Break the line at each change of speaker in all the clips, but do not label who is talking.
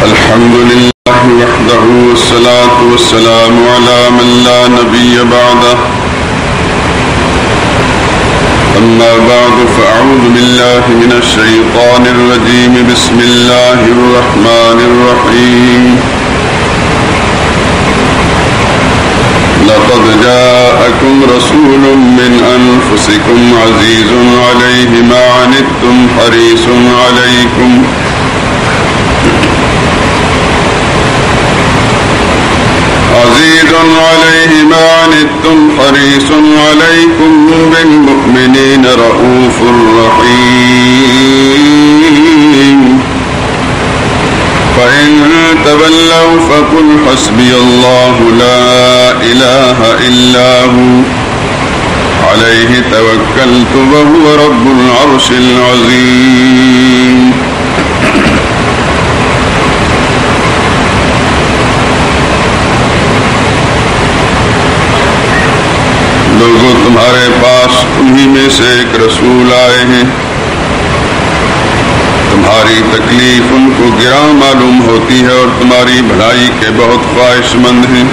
الحمد لله وحده والصلاة والسلام على من لا نبي بعده أما بعد فأعوذ بالله من الشيطان الرجيم بسم الله الرحمن الرحيم لقد جاءكم رسول من أنفسكم عزيز عليه ما عنتم حريص عليكم عزيز عليه ما عنتم حريص عليكم بالمؤمنين رؤوف رحيم فإن تولوا فقل حسبي الله لا إله إلا هو عليه توكلت وهو رب العرش العظيم لوگوں تمہارے پاس انہی میں سے ایک رسول آئے ہیں، تمہاری تکلیف ان کو گراں معلوم ہوتی ہے اور تمہاری بھلائی کے بہت خواہش مند ہیں،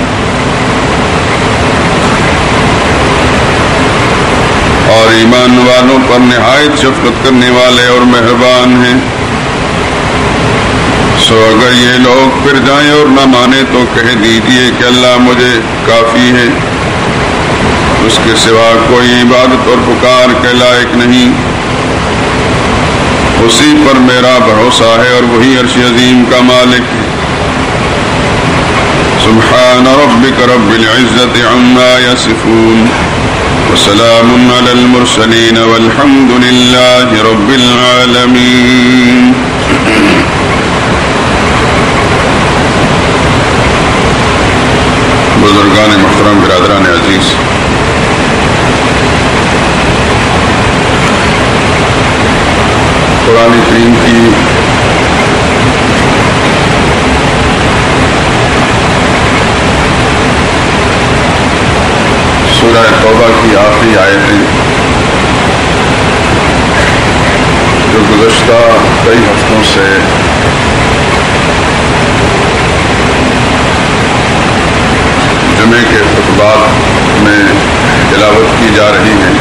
اور ایمان والوں پر نہایت شفقت کرنے والے اور مہربان ہیں۔ سو اگر یہ لوگ پھر جائیں اور نہ مانے تو کہہ دیجئے کہ اللہ مجھے کافی ہے، اس کے سوا کوئی عبادت اور پکار کے لائق نہیں، اسی پر میرا بھروسہ ہے اور وہی عرش عظیم کا مالک ہے۔ سبحان ربک رب العزت عما یصفون وسلام علی المرسلین والحمد للہ رب العالمین۔ بزرگان محترم، برادران عزیز، قرآن کریم کی سورہ توبہ کی آخری آیتیں جو گزشتہ کئی ہفتوں سے جمعے کے خطبات میں تلاوت کی جا رہی ہیں،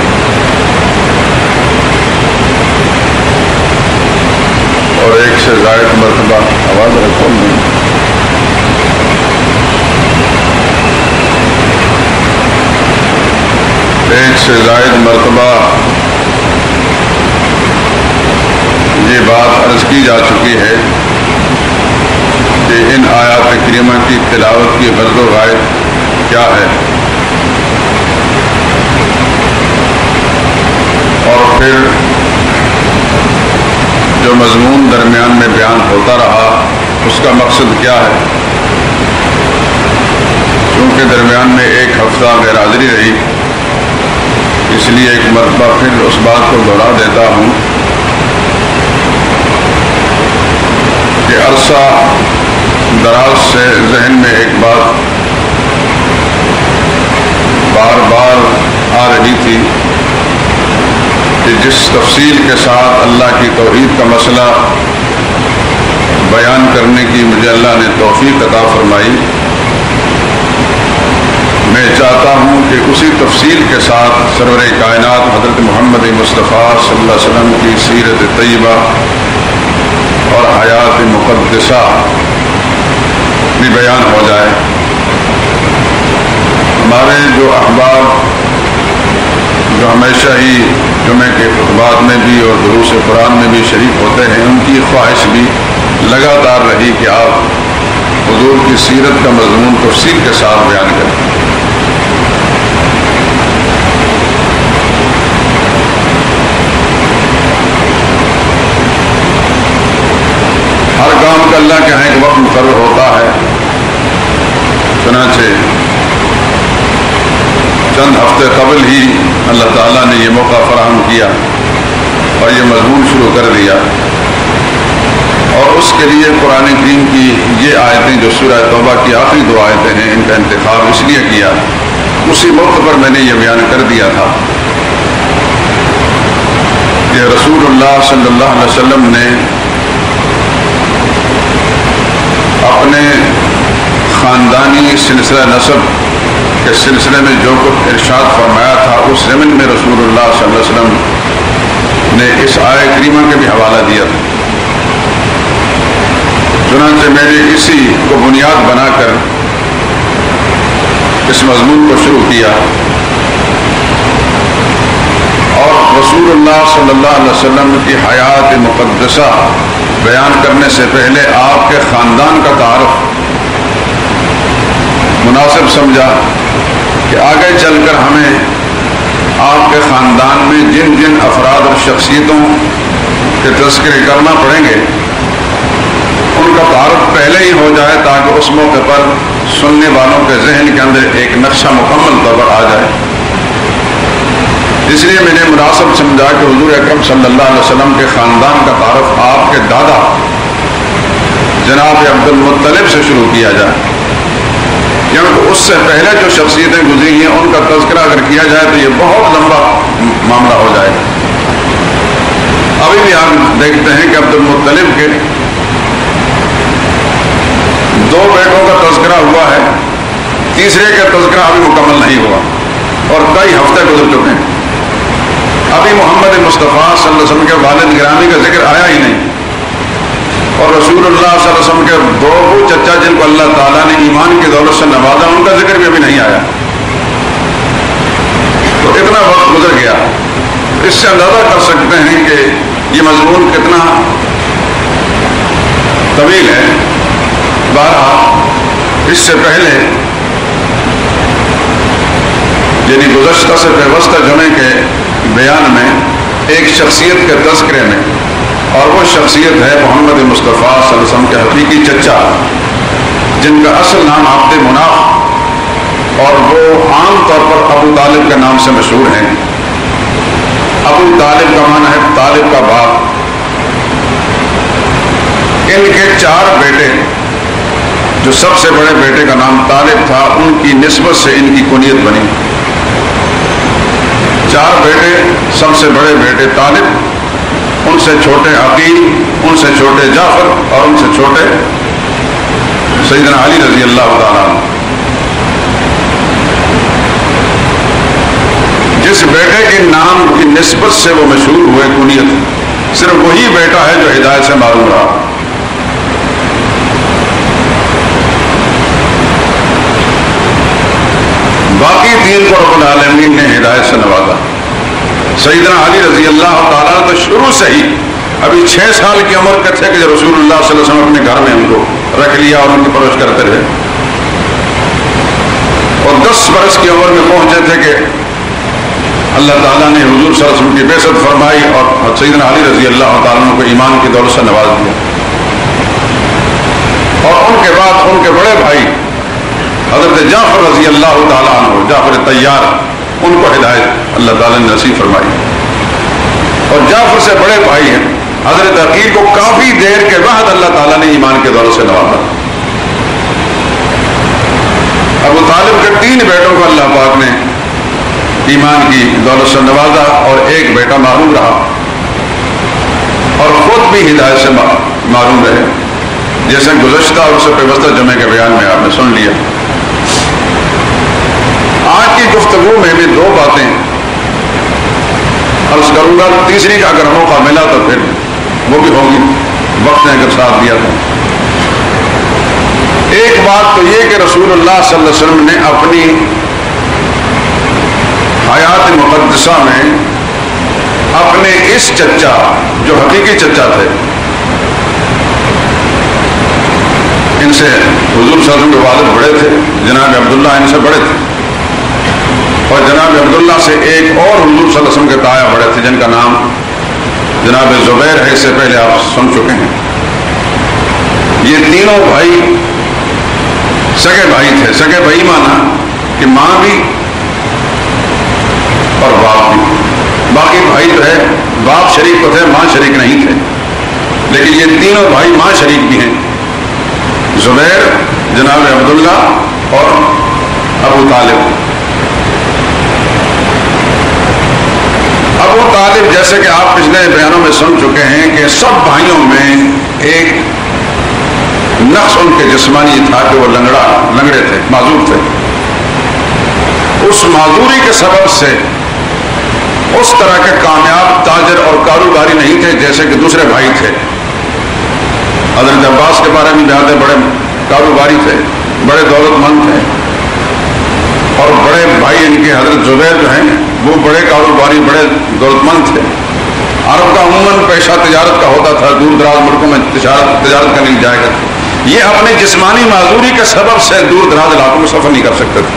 اور ایک سے زائد مرتبہ آواز رکھو نہیں ایک سے زائد مرتبہ یہ بات عرض کی جا چکی ہے کہ ان آیات کریمہ کی تلاوت کی غرض و غایت کیا ہے، اور پھر جو مضمون درمیان میں بیان ہوتا رہا اس کا مقصد کیا ہے۔ چونکہ درمیان میں ایک ہفتہ غیر حاضری رہی، اس لیے ایک مرتبہ پھر اس بات کو دوہرا دیتا ہوں کہ عرصہ دراز سے ذہن میں ایک بات بار بار آ رہی تھی کہ جس تفصیل کے ساتھ اللہ کی توحید کا مسئلہ بیان کرنے کی مجھے اللہ نے توفیق عطا فرمائی، میں چاہتا ہوں کہ اسی تفصیل کے ساتھ سرور کائنات حضرت محمد مصطفیٰ صلی اللہ علیہ وسلم کی سیرت طیبہ اور حیات مقدسہ بھی بیان ہو جائے۔ ہمارے جو احباب جو ہمیشہ ہی جمعے کے خطبات میں بھی اور دروس قرآن میں بھی شریک ہوتے ہیں، ان کی خواہش بھی لگاتار رہی کہ آپ حضور کی سیرت کا مضمون تفصیل کے ساتھ بیان کریں۔ ہر کام کا اللہ کے یہاں ایک وقت مقرر ہوتا ہے، چنانچہ چند ہفتے قبل ہی اللہ تعالیٰ نے یہ موقع فراہم کیا اور یہ مضمون شروع کر دیا، اور اس کے لیے قرآن کریم کی یہ آیتیں جو سورہ توبہ کی آخری دو آیتیں ہیں، ان کا انتخاب اس لیے کیا، اسی موقع پر میں نے یہ بیان کر دیا تھا کہ رسول اللہ صلی اللہ علیہ وسلم نے خاندانی سلسلہ نسب کے سلسلے میں جو کچھ ارشاد فرمایا تھا اس ضمن میں رسول اللہ صلی اللہ علیہ وسلم نے اس آیہ کریمہ کے بھی حوالہ دیا تھا۔ چنانچہ میں نے اسی کو بنیاد بنا کر اس مضمون کو شروع کیا، اور رسول اللہ صلی اللہ علیہ وسلم کی حیات مقدسہ بیان کرنے سے پہلے آپ کے خاندان کا تعارف مناسب سمجھا کہ آگے چل کر ہمیں آپ کے خاندان میں جن جن افراد اور شخصیتوں کے تذکرے کرنا پڑیں گے ان کا تعارف پہلے ہی ہو جائے، تاکہ اس موقع پر سننے والوں کے ذہن کے اندر ایک نقشہ مکمل طور پر آ جائے۔ اس لیے میں نے مناسب سمجھا کہ حضور اکرم صلی اللہ علیہ وسلم کے خاندان کا تعارف آپ کے دادا جناب عبد المطلب سے شروع کیا جائے، کیونکہ اس سے پہلے جو شخصیتیں گزری ہیں ان کا تذکرہ اگر کیا جائے تو یہ بہت لمبا معاملہ ہو جائے گا۔ ابھی بھی آپ دیکھتے ہیں کہ عبد المطلب کے 2 بیٹوں کا تذکرہ ہوا ہے، تیسرے کا تذکرہ ابھی مکمل نہیں ہوا اور کئی ہفتے گزر چکے ہیں، ابھی محمد مصطفیٰ صلی اللہ علیہ وسلم کے والد گرامی کا ذکر آیا ہی نہیں، اور رسول اللہ صلی اللہ علیہ وسلم کے 2 چچا جن کو اللہ تعالیٰ نے ایمان کی دولت سے نوازا ان کا ذکر بھی ابھی نہیں آیا، تو اتنا وقت گزر گیا۔ اس سے اندازہ کر سکتے ہیں کہ یہ مضمون کتنا طویل ہے۔ بہرحال اس سے پہلے یعنی گزشتہ سے پیوستہ جمعے کے بیان میں ایک شخصیت کے تذکرے میں، اور وہ شخصیت ہے محمد مصطفیٰ صلی اللہ علیہ وسلم کے حقیقی چچا، جن کا اصل نام عبد مناف اور وہ عام طور پر ابو طالب کے نام سے مشہور ہیں۔ ابو طالب کا معنی ہے طالب کا باپ۔ ان کے 4 بیٹے، جو سب سے بڑے بیٹے کا نام طالب تھا، ان کی نسبت سے ان کی کنیت بنی۔ 4 بیٹے، سب سے بڑے بیٹے طالب، ان سے چھوٹے عقیل، ان سے چھوٹے جعفر، اور ان سے چھوٹے سیدنا علی رضی اللہ تعالیٰ عنہ۔ جس بیٹے کے نام کی نسبت سے وہ مشہور ہوئے کنیت، صرف وہی بیٹا ہے جو ہدایت سے معروم رہا۔ باقی 3 کو رب العالمین نے ہدایت سے نوازا۔ سیدنا علی رضی اللہ تعالیٰ تو شروع سے ہی ابھی 6 سال کی عمر کے تھے کہ رسول اللہ صلی اللہ علیہ وسلم اپنے گھر میں ان کو رکھ لیا اور ان کی پرورش کرتے رہے، اور 10 برس کی عمر میں پہنچے تھے کہ اللہ تعالیٰ نے حضور صلی اللہ علیہ وسلم کی بعثت فرمائی اور سیدنا علی رضی اللہ تعالیٰ کو ایمان کی دولت سے نواز دیا، اور ان کے بعد ان کے بڑے بھائی حضرت جعفر رضی اللہ تعالیٰ عنہ، جعفر طیار، ان کو ہدایت اللہ تعالیٰ نے نصیب فرمائی، اور جعفر سے بڑے بھائی ہیں حضرت عقیل کو کافی دیر کے بعد اللہ تعالیٰ نے ایمان کے دولت سے نوازا۔ ابو طالب کے 3 بیٹوں کو اللہ پاک نے ایمان کی دولت سے نوازا، اور ایک بیٹا معروم رہا اور خود بھی ہدایت سے معروم رہے، جیسے گزشتہ اور اس سے پیوستہ جمعے کے بیان میں آپ نے سن لیا۔ آج کی گفتگو میں بھی 2 باتیں عرض کروں گا، تیسری کا اگر موقع ملا تو پھر وہ بھی ہوگی، وقت نے اگر ساتھ دیا تو۔ ایک بات تو یہ کہ رسول اللہ صلی اللہ علیہ وسلم نے اپنی حیات مقدسہ میں اپنے اس چچا جو حقیقی چچا تھے، ان سے حضور صلی اللہ علیہ وسلم کے والد بڑے تھے، جناب عبداللہ ان سے بڑے تھے، اور جناب عبداللہ سے ایک اور حضور صلی اللہ علیہ وسلم کے تایا بڑے تھے جن کا نام جناب زبیر ہے، اس سے پہلے آپ سن چکے ہیں۔ یہ تینوں بھائی سگے بھائی تھے۔ سگے بھائی مانا کہ ماں بھی اور باپ بھی، باقی بھائی جو ہے باپ شریک تو تھے، ماں شریک نہیں تھے، لیکن یہ تینوں بھائی ماں شریک بھی ہیں، زبیر، جناب عبداللہ اور ابو طالب۔ ابو طالب جیسے کہ آپ پچھلے بیانوں میں سن چکے ہیں کہ سب بھائیوں میں ایک نقص ان کے جسمانی تھا کہ وہ لنگڑے تھے، معذور تھے. اس معذوری کے سبب سے اس طرح کے کامیاب تاجر اور کاروباری نہیں تھے جیسے کہ دوسرے بھائی تھے. حضرت عباس کے بارے میں جانتے، بڑے کاروباری تھے، بڑے دولت مند تھے. اور بڑے بھائی ان کے حضرت زبیر جو ہیں وہ بڑے کاروباری، بڑے دولت مند تھے. عرب کا عموماً پیشہ تجارت کا ہوتا تھا، دور دراز ملکوں میں تجارت کرنے جایا کرتے. یہ اپنے جسمانی معذوری کے سبب سے دور دراز علاقوں میں سفر نہیں کر سکتے تھے.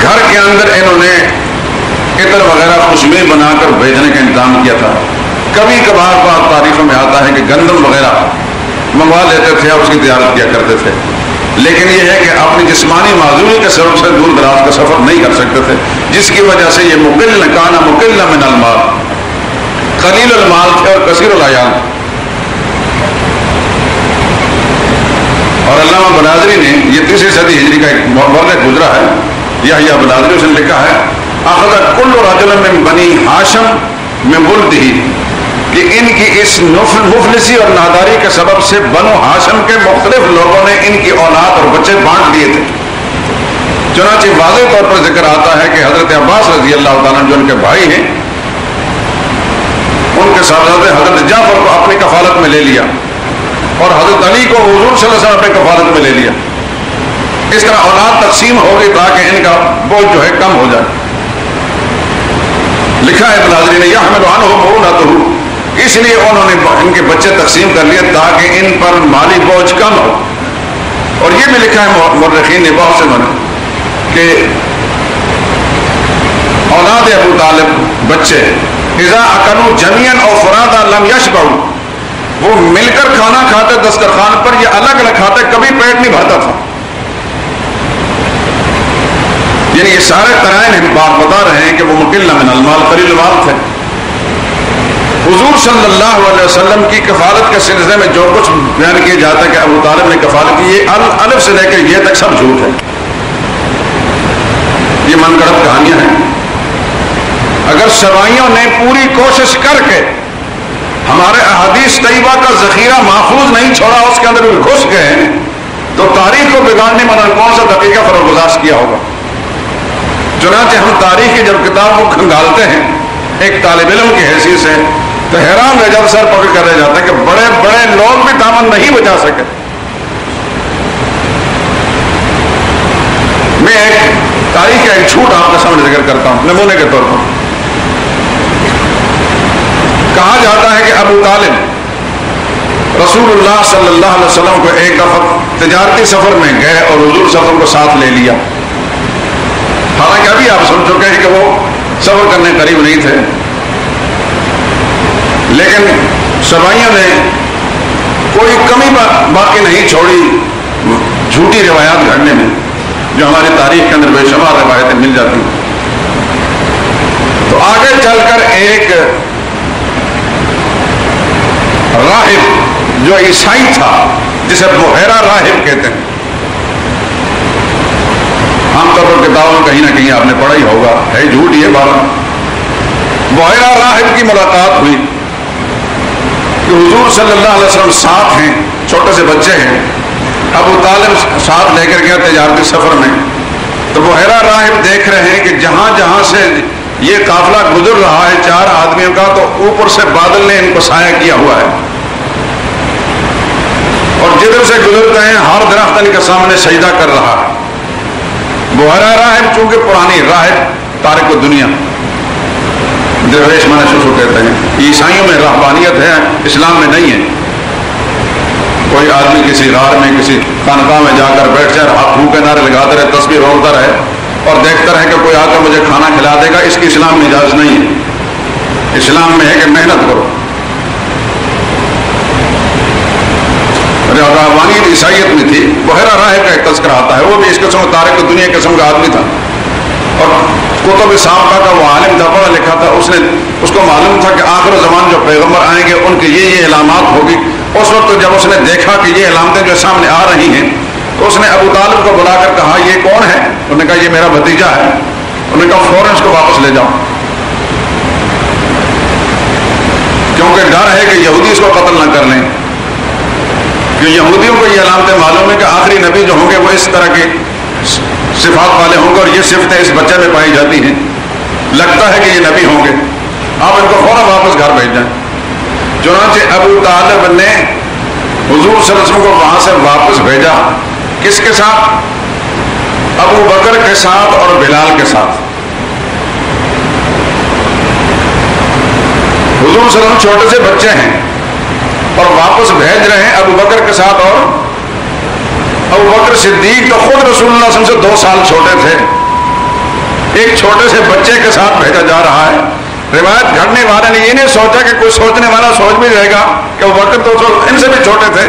گھر کے اندر انہوں نے عطر وغیرہ خوشبوئیں بنا کر بھیجنے کا انتظام کیا تھا. کبھی کبھار بعض تاریخوں میں آتا ہے کہ گندم وغیرہ منگوا لیتے تھے اور اس کی تجارت کیا کرتے تھے. لیکن یہ ہے کہ اپنی جسمانی معذوری کے سبب سے دور دراز کا سفر نہیں کر سکتے تھے، جس کی وجہ سے یہ مقل من المال، قلیل المال تھے اور کثیر العیال. اور علامہ بناظری نے، یہ 3ری صدی ہجری کا ایک مورخ گزرا ہے، یحییٰ بناظری، اس نے لکھا ہے اخذ کل رجل من بنی ہاشم من ولدہ، کہ ان کی اس مفلسی اور ناداری کے سبب سے بنو ہاشم کے مختلف لوگوں نے ان کی اولاد اور بچے بانٹ دیے تھے. چنانچہ واضح طور پر ذکر آتا ہے کہ حضرت عباس رضی اللہ تعالیٰ جو ان کے بھائی ہیں، ان کے صاحبزادے حضرت جعفر کو اپنی کفالت میں لے لیا اور حضرت علی کو حضور صلی اللہ علیہ وسلم اپنی کفالت میں لے لیا. اس طرح اولاد تقسیم ہو گئی تاکہ ان کا بوجھ جو ہے کم ہو جائے. لکھا ہے بناظری نے یحمل عنہ مؤونتہ، اس لیے انہوں نے ان کے بچے تقسیم کر لیے تاکہ ان پر مالی بوجھ کم ہو. اور یہ بھی لکھا ہے مورخین نے بہت سے بنے کہ اولاد ابو طالب بچے اذا اکلوا جميعا او فرادا لم يشبعوا، وہ مل کر کھانا کھاتے دسترخوان پر، یہ الگ الگ کھاتے کبھی پیٹ نہیں بھرتا تھا. یعنی یہ سارے قرائن ہم بات بتا رہے ہیں کہ وہ مقل من المال، قلیل المال تھے. حضور صلی اللہ علیہ وسلم کی کفالت کے سلسلے میں جو کچھ بیان کیا جاتا ہے کہ ابو طالب نے کفالت کی، یہ الف سے لے کے یہ تک سب جھوٹ ہے، یہ من گڑت کہانیاں ہیں. اگر سوائیوں نے پوری کوشش کر کے ہمارے احادیث طیبہ کا ذخیرہ محفوظ نہیں چھوڑا، اس کے اندر بھی گھس گئے، تو تاریخ کو بگاڑنے میں کون سا دقیقہ فرق گزاشت کیا ہوگا. چنانچہ ہم تاریخ کی جب کتاب کو کھنگالتے ہیں ایک طالب علم کی حیثیت سے، تو حیران رہ جب سر پکڑ کر رہ جاتا ہے کہ بڑے بڑے لوگ بھی دامن نہیں بچا سکے. میں ایک تاریخ کا ایک جھوٹ آپ کے سامنے ذکر کرتا ہوں نمونے کے طور پر. کہا جاتا ہے کہ ابو طالب رسول اللہ صلی اللہ علیہ وسلم کو ایک دفعہ تجارتی سفر میں گئے اور حضور سفر کو ساتھ لے لیا. حالانکہ ابھی آپ سن چکے ہیں کہ وہ سفر کرنے قریب نہیں تھے، لیکن سوائیوں نے کوئی کمی باقی نہیں چھوڑی جھوٹی روایات گھڑنے میں، جو ہماری تاریخ کے اندر بے شمار روایتیں مل جاتی ہیں. تو آگے چل کر ایک راہب جو عیسائی تھا، جسے بحیرہ راہب کہتے ہیں، عام طور پر کتابوں میں کہیں نہ کہیں آپ نے پڑھا ہی ہوگا، ہے جھوٹ یہ بات. بحیرہ راہب کی ملاقات ہوئی کہ حضور صلی اللہ علیہ وسلم ساتھ ہیں، چھوٹے سے بچے ہیں، ابو طالب ساتھ لے کر گیا تجارتی سفر میں. تو بحیرہ راہب دیکھ رہے ہیں کہ جہاں جہاں سے یہ قافلہ گزر رہا ہے 4 آدمیوں کا، تو اوپر سے بادل نے ان کو سایہ کیا ہوا ہے، اور جدھر سے گزرتے ہیں ہر درخت ان کے سامنے سجدہ کر رہا ہے. بحیرہ راہب چونکہ پرانی راہب تارک دنیا درویش منشو کہتے ہیں. عیسائیوں میں رہبانیت ہے، اسلام میں نہیں ہے. کوئی آدمی کسی غار میں کسی خانقاہ میں جا کر بیٹھ جائے، ہاتھ بھوکے نعرے لگاتا رہے، تسبیح روکتا رہے اور دیکھتا رہے کہ کوئی آ کر مجھے کھانا کھلا دے گا، اس کی اسلام میں اجازت نہیں ہے. اسلام میں ہے کہ محنت کرو. رہبانیت عیسائیت میں تھی. بحیرہ راہب کا ایک تذکرہ آتا ہے، وہ بھی اس قسم تارک دنیا قسم کا آدمی تھا، اور کتب سابقہ کا وہ عالم تھا، پڑھا لکھا تھا. اس کو معلوم تھا کہ آخر زمان جو پیغمبر آئیں گے ان کی یہ علامات ہوگی. اس وقت جب اس نے دیکھا کہ یہ علامتیں جو سامنے آ رہی ہیں، تو اس نے ابو طالب کو بلا کر کہا یہ کون ہے؟ انہوں نے کہا یہ میرا بھتیجا ہے. انہوں نے کہا فوراً اس کو واپس لے جاؤ، کیونکہ ڈر ہے کہ یہودی اس کو قتل نہ کر لیں. کہ یہودیوں کو یہ علامتیں معلوم ہے کہ آخری نبی جو ہوں گے وہ اس طرح کے صفات والے ہوں گے اور یہ صفتیں اس بچے میں پائی جاتی ہیں، لگتا ہے کہ یہ نبی ہوں گے، آپ ان کو فوراً واپس گھر بھیج دیں۔ چنانچہ ابو طالب نے حضور صلی اللہ علیہ وسلم کو وہاں سے واپس بھیجا، کس کے ساتھ؟ ابو بکر کے ساتھ اور بلال کے ساتھ۔ حضور صلی اللہ علیہ وسلم چھوٹے سے بچے ہیں اور واپس بھیج رہے ہیں ابو بکر کے ساتھ، اور ابو بکر صدیق تو خود رسول اللہ صلی اللہ علیہ وسلم سے 2 سال چھوٹے تھے، ایک چھوٹے سے بچے کے ساتھ بھیجا جا رہا ہے۔ روایت گھڑنے والے نے یہ نہیں سوچا کہ کوئی سوچنے والا سوچ بھی رہے گا کہ ابو بکر تو ان سے بھی چھوٹے تھے،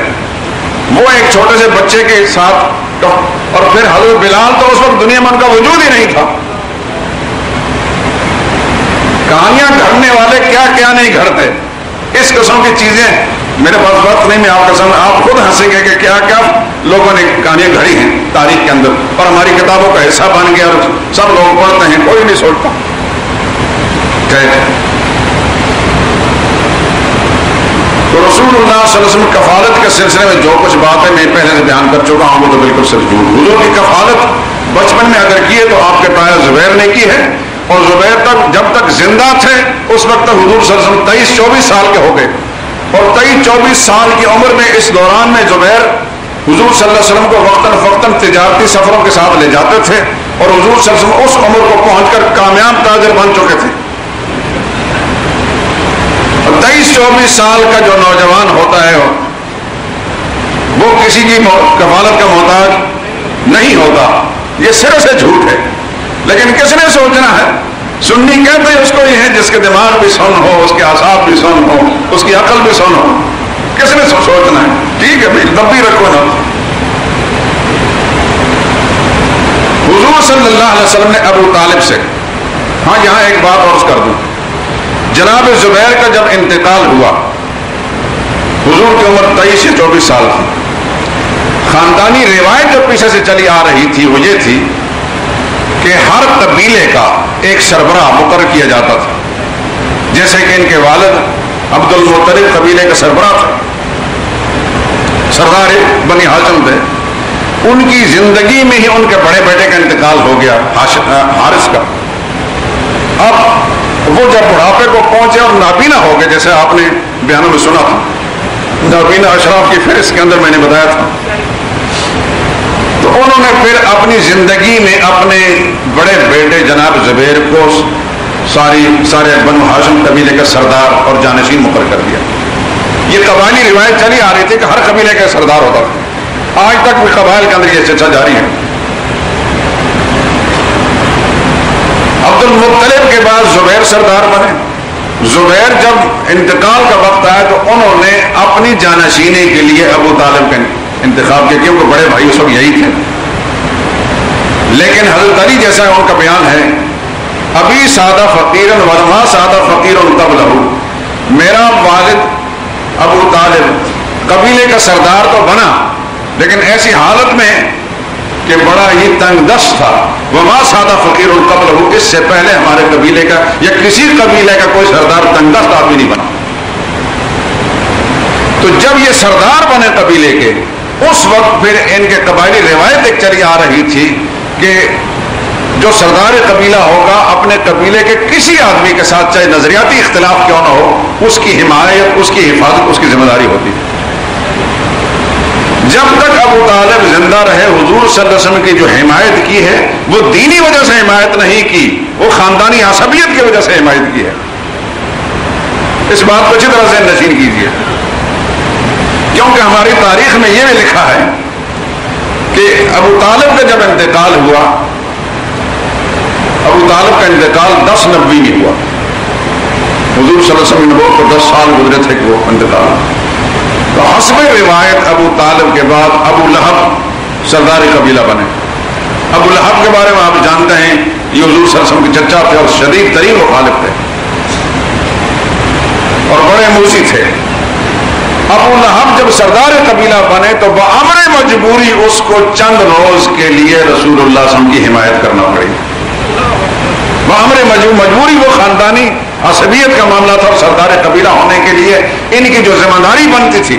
وہ ایک چھوٹے سے بچے کے ساتھ، اور پھر حضرت بلال تو اس وقت دنیا میں ان کا وجود ہی نہیں تھا۔ کہانیاں گھڑنے والے کیا کیا نہیں گھڑتے، اس قسم کی چیزیں میرے پاس وقت نہیں، میں آپ خود ہنسیں گے کہ کیا کیا لوگوں نے کہانیاں گھڑی ہیں تاریخ کے اندر، اور ہماری کتابوں کا حصہ بن گیا اور سب لوگ پڑھتے ہیں، کوئی نہیں سوچتا۔ تو رسول اللہ صلی اللہ علیہ وسلم کفالت کے سلسلے میں جو کچھ بات ہے میں پہلے سے بیان کر چکا ہوں، وہ تو بالکل صرف جھوٹ۔ حضور کی کفالت بچپن میں اگر کی ہے تو آپ کے تایا زبیر نے کی ہے، اور زبیر تک جب تک زندہ تھے اس وقت تک حضور صلی اللہ علیہ وسلم 23-24 سال کے ہو گئے، اور 23-24 سال کی عمر میں اس دوران میں زبیر حضور صلی اللہ علیہ وسلم کو وقتاً فوقتاً تجارتی سفروں کے ساتھ لے جاتے تھے، اور حضور صلی اللہ علیہ وسلم اس عمر کو پہنچ کر کامیاب تاجر بن چکے تھے۔ 23-24 سال کا جو نوجوان ہوتا ہے وہ کسی کی کفالت کا محتاج نہیں ہوتا، یہ سرے سے جھوٹ ہے، لیکن کس نے سوچنا ہے؟ سنی کہتے ہیں اس کو یہ ہے جس کے دماغ بھی سن ہو، اس کے اعصاب بھی سن ہو، اس کی عقل بھی سن ہو، کس نے سوچنا ہے؟ ٹھیک ہے بھائی، دبی رکھو نا۔ حضور صلی اللہ علیہ وسلم نے ابو طالب سے، ہاں یہاں ایک بات اور کر دوں، جناب زبیر کا جب انتقال ہوا، حضور کی عمر 23 سے 24 سال تھی، خاندانی روایت جو پیچھے سے چلی آ رہی تھی وہ یہ تھی کہ ہر قبیلے کا ایک سربراہ مقرر کیا جاتا تھا، جیسے کہ ان کے والد عبد المطلب قبیلے کا سربراہ تھا، سردار بنی ہاشم تھے، ان کی زندگی میں ہی ان کے بڑے بیٹے کا انتقال ہو گیا حارث کا۔ اب وہ جب بڑھاپے کو پہنچے اور نابینا ہو گئے، جیسے آپ نے بیانوں میں سنا تھا، نابینا اشراف کی فہرست کے اندر میں نے بتایا تھا، تو انہوں نے پھر اپنی زندگی میں اپنے بڑے بیٹے جناب زبیر کو سارے بنو ہاشم قبیلے کا سردار اور جانشین مقرر کر دیا۔ یہ قبائلی روایت چلی آ رہی تھی کہ ہر قبیلے کا سردار ہوتا تھا، آج تک بھی قبائل کے اندر یہ چرچا جاری ہے۔ عبد المطلب کے بعد زبیر سردار بنے۔ زبیر جب انتقال کا وقت آیا تو انہوں نے اپنی جانشینی کے لیے ابو طالب کا انتخاب کیا، کیونکہ بڑے بھائی اس وقت یہی تھے، لیکن حضرت علی جیسا ان کا بیان ہے، ابھی سادہ فقیرن ورما سادہ فقیرن قبلہ، میرا والد ابو طالب قبیلے کا سردار تو بنا لیکن ایسی حالت میں کہ بڑا ہی تنگ دست تھا، وما سادہ فقیر قبلہ، اس سے پہلے ہمارے قبیلے کا یا کسی قبیلے کا کوئی سردار تنگ دست آدمی نہیں بنا۔ تو جب یہ سردار بنے قبیلے کے، اس وقت پھر ان کے قبائلی روایت ایک چلی آ رہی تھی کہ جو سردار قبیلہ ہوگا اپنے قبیلے کے کسی آدمی کے ساتھ چاہے نظریاتی اختلاف کیوں نہ ہو، اس کی حمایت، اس کی حفاظت اس کی ذمہ داری ہوتی ہے۔ جب تک ابو طالب زندہ رہے، حضور صلی اللہ علیہ وسلم کی جو حمایت کی ہے وہ دینی وجہ سے حمایت نہیں کی، وہ خاندانی عصبیت کی وجہ سے حمایت کی ہے۔ اس بات کو اچھی طرح سے نشین کیجیے، کیونکہ ہماری تاریخ میں یہ بھی لکھا ہے کہ ابو طالب کا جب انتقال ہوا، ابو طالب کا انتقال 10 نبوی میں ہوا، حضور صلی اللہ علیہ وسلم نبوت کو 10 سال گزرے تھے کہ وہ انتقال۔ تو حسب روایت ابو طالب کے بعد ابو لہب سردار قبیلہ بنے۔ ابو لہب کے بارے میں آپ جانتے ہیں، یہ حضور صلی اللہ علیہ وسلم کے چچا تھے اور شدید ترین مخالف تھے اور بڑے موسی تھے۔ ابو لہب جب سردار قبیلہ بنے تو بامر مجبوری اس کو چند روز کے لیے رسول اللہ صلی اللہ علیہ وسلم کی حمایت کرنا پڑی۔ بامر مجبوری، وہ خاندانی عصبیت کا معاملہ تھا، اور سردار قبیلہ ہونے کے لیے ان کی جو ذمہ داری بنتی تھی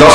10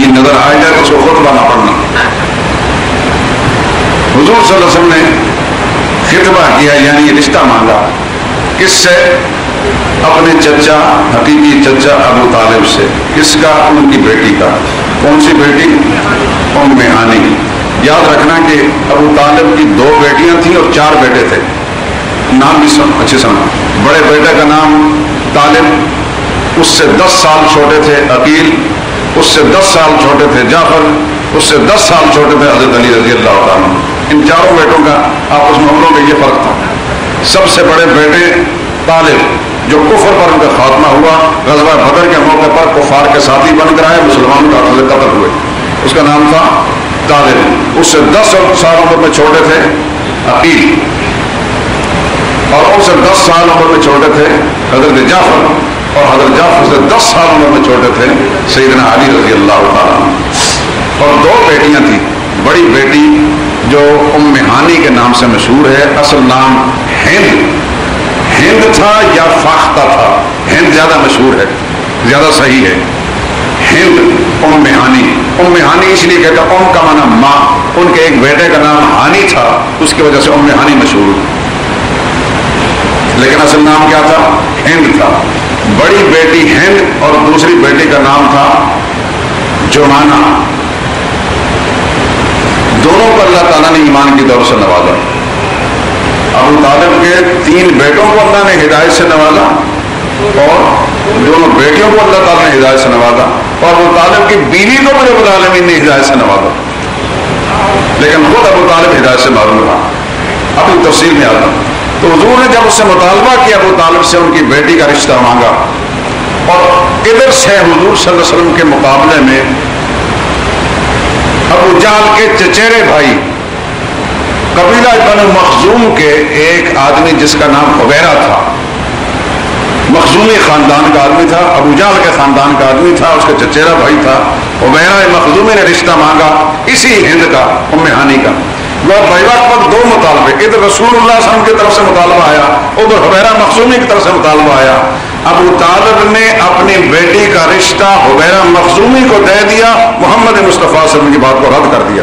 کہیں نظر آ جائے تو اس کو خطبہ نہ پڑھنا. حضور صلی اللہ علیہ وسلم نے خطبہ کیا یعنی رشتہ مانگا. کس سے؟ اپنے چچا حقیقی چچا ابو طالب سے. کس کا؟ ان کی بیٹی کا. کون سی بیٹی؟ ام ہانی. یاد رکھنا کہ ابو طالب کی 2 بیٹیاں تھیں اور 4 بیٹے تھے. نام بھی اچھے سنا. بڑے بیٹے کا نام طالب, اس سے 10 سال چھوٹے تھے عقیل, اس سے 10 سال چھوٹے تھے جعفر, اس سے 10 سال چھوٹے تھے حضرت علی رضی اللہ تعالیٰ. ان چاروں بیٹوں کا آپس میں عمروں میں یہ فرق تھا. سب سے بڑے بیٹے طالب جو کفر پر ان کا خاتمہ ہوا, غزوہ بدر کے موقع پر کفار کے ساتھی بن کر آئے, مسلمانوں کا قتل ہوئے, اس کا نام تھا طالب. اس سے 10 سال عمر میں چھوٹے تھے عقیل, اور ان سے 10 سال عمر میں چھوٹے تھے حضرت جعفر, اور حضرت جعفر سے 10 سال عمر میں چھوٹے تھے سیدنا علی رضی اللہ تعالیٰ. اور 2 بیٹیاں تھیں. بڑی بیٹی جو ام ہانی کے نام سے مشہور ہے, اصل نام ہند تھا یا فاختہ تھا, ہند زیادہ مشہور ہے, زیادہ صحیح ہے. ہند ام ہانی. ام ہانی اس لیے کہتا, ام کا معنی ماں, ان کے ایک بیٹے کا نام ہانی تھا, اس کی وجہ سے ام ہانی مشہور, لیکن اصل نام کیا تھا؟ ہند تھا. بڑی بیٹی ہند اور دوسری بیٹی کا نام تھا جمانہ. دونوں کو اللہ تعالیٰ نے ایمان کی دولت سے نوازا. ابو طالب کے 3 بیٹوں کو اللہ نے ہدایت سے نوازا, اور دونوں بیٹیوں کو اللہ تعالیٰ نے ہدایت سے نوازا, اور ابو طالب کی بیوی کو بھی رب العالمین نے ہدایت سے نوازا. لیکن خود ابو طالب ہدایت سے محروم رہا. اپنی تفصیل میں آتا. تو حضور نے جب اس سے مطالبہ کیا ابو طالب سے, ان کی بیٹی کا رشتہ مانگا, اور ادھر سے حضور صلی اللہ علیہ وسلم کے مقابلے میں ابو جہل کے چچیرے بھائی قبیلہ بنو مخزوم کے ایک آدمی جس کا نام حبیرہ تھا, مخزومی خاندان کا آدمی تھا, ابو جہل کے خاندان کا آدمی تھا, اس کا چچیرا بھائی تھا حبیرہ مخزومی نے رشتہ مانگا اسی ہند کا, ام ہانی کا. وہ بیوقت 2 مطالبے, ادھر رسول اللہ صلی اللہ علیہ وسلم کی طرف سے مطالبہ آیا, ادھر حبیرہ مخزومی کی طرف سے مطالبہ آیا. ابو طالب نے اپنی بیٹی کا رشتہ حبیرہ مخزومی کو دے دیا, محمد مصطفیٰ صلی اللہ علیہ وسلم کی بات کو رد کر دیا.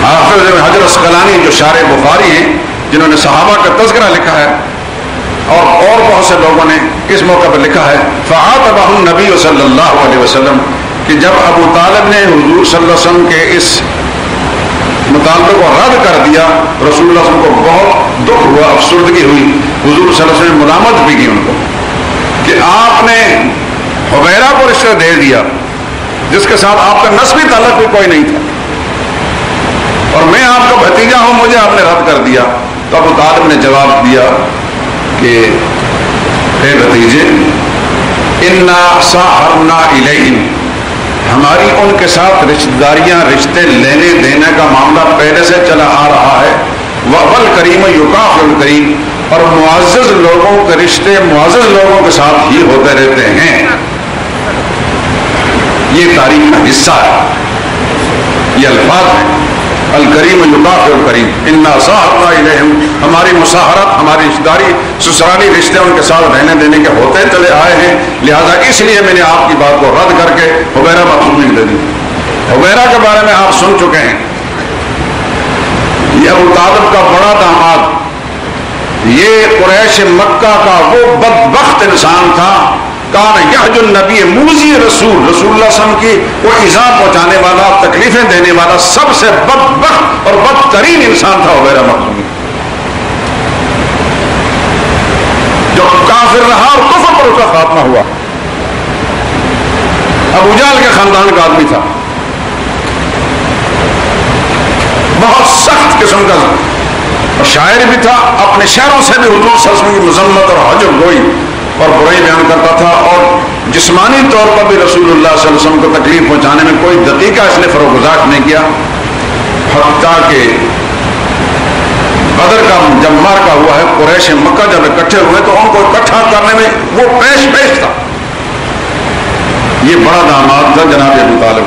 حافظ ابن حجر اسقلانی جو شارح بخاری ہیں, جنہوں نے صحابہ کا تذکرہ لکھا ہے, اور بہت سے لوگوں نے اس موقع پر لکھا ہے, فعاتبہ النبی صلی اللہ علیہ وسلم, کہ جب ابو طالب نے حضور صلی اللہ علیہ وسلم کے اس مطالبے کو رد کر دیا, رسول اللہ صلی اللہ علیہ وسلم کو بہت دکھ ہوا, افسردگی ہوئی. حضور صلی اللہ علیہ وسلم نے ملامت بھی کی ان کو کہ آپ نے حبیرہ کو رشتہ دے دیا جس کے ساتھ آپ کا نسبی تعلق بھی کوئی نہیں تھا, اور میں آپ کا بھتیجا ہوں, مجھے آپ نے رد کر دیا. تو ابو طالب نے جواب دیا کہ اے بھتیجے, انا ساحرنا الیہم, ہماری ان کے ساتھ رشتہ داریاں, رشتے لینے دینے کا معاملہ پہلے سے چلا آ رہا ہے. وَأَبَل كَرِيمَ يُقَافُ الْكَرِيمَ, اور معزز لوگوں کے رشتے معزز لوگوں کے ساتھ ہی ہوتے رہتے ہیں. یہ تاریخ کا حصہ ہے, یہ الفاظ ہیں. الکریم یقافر الکریم, انا ساحرنا الیہم, ہماری مساحرت, ہماری رشتہ داری, سسرالی رشتے ان کے ساتھ رہنے دینے کے ہوتے چلے آئے ہیں. لہذا اس لیے میں نے آپ کی بات کو رد کر کے حبیرہ مخزومی دے دی. حبیرہ کے بارے میں آپ سن چکے ہیں, یہ ابو طالب کا بڑا داماد, یہ قریش مکہ کا وہ بدبخت انسان تھا, کان یحج النبی موذی رسول اللہ صلی اللہ علیہ وسلم کی وہ ایذا پہنچانے والا, تکلیفیں دینے والا سب سے بدبخت اور بدترین انسان تھا حبیرہ مخزومی, جو کافر رہا اور کفر پر اس کا خاتمہ ہوا. ابو جہل کے خاندان کا آدمی تھا, بہت سخت قسم کا شاعر بھی تھا, اپنے شعروں سے بھی حضور صلی اللہ علیہ وسلم کی مذمت اور حجب گوئی اور برائی بیان کرتا تھا, اور جسمانی طور پر بھی رسول اللہ صلی اللہ علیہ وسلم کو تکلیف پہنچانے میں کوئی دقیقہ اس نے فروگزاشت نہیں کیا. حتیٰ کہ بدر کا جب معرکہ ہوا ہے, قریش مکہ جب اکٹھے ہوئے تو ان کو اکٹھا کرنے میں وہ پیش تھا. یہ بڑا داماد تھا جناب ابو طالب,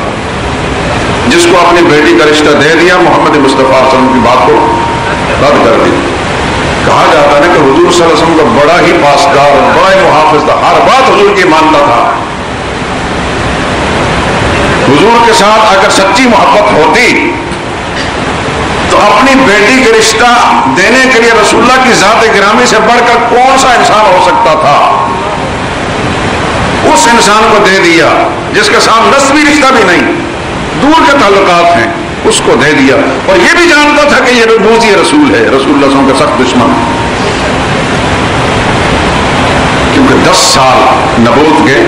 جس کو اپنی بیٹی کا رشتہ دے دیا, محمد مصطفیٰ صلی اللہ علیہ وسلم کی بات کو رد کر دی. کہا جاتا ہے کہ حضور صلی اللہ علیہ وسلم کا بڑا ہی پاسدار اور بڑا ہی محافظ حافظ تھا، ہر بات حضور کی مانتا تھا. حضور کے ساتھ اگر سچی محبت ہوتی تو اپنی بیٹی کا رشتہ دینے کے لیے رسول اللہ کی ذات گرامی سے بڑھ کر کون سا انسان ہو سکتا تھا؟ اس انسان کو دے دیا جس کے ساتھ نسبی رشتہ بھی نہیں، دور کے تعلقات ہیں، اس کو دے دیا. اور یہ بھی جانتا تھا کہ یہ موذی رسول ہے، رسول اللہ صلی اللہ علیہ وسلم کا سخت دشمن. کیونکہ 10 سال نبوت کے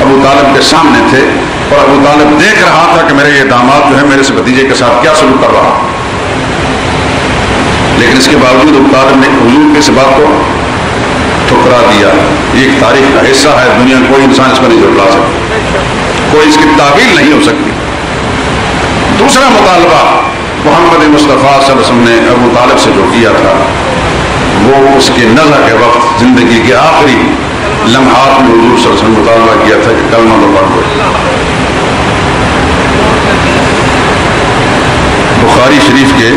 ابو طالب کے سامنے تھے اور ابو طالب دیکھ رہا تھا کہ میرے یہ داماد جو ہے میرے سے بھتیجے کے ساتھ کیا سلوک کر رہا. لیکن اس کے باوجود ابو طالب نے حضور کی اس بات کو ٹھکرا دیا. یہ ایک تاریخ کا حصہ ہے، دنیا میں کوئی انسان اس کو نہیں جھٹلا سکتا، کوئی اس کی تعویل نہیں ہو سکتی. دوسرا مطالبہ محمد مصطفیٰ صلی اللہ علیہ وسلم نے ابو طالب سے جو کیا تھا وہ اس کے نزع کے وقت زندگی کے آخری لمحات میں حضور صلی اللہ علیہ وسلم مطالبہ کیا تھا کہ کلمہ تو پڑھ لو. بخاری شریف کے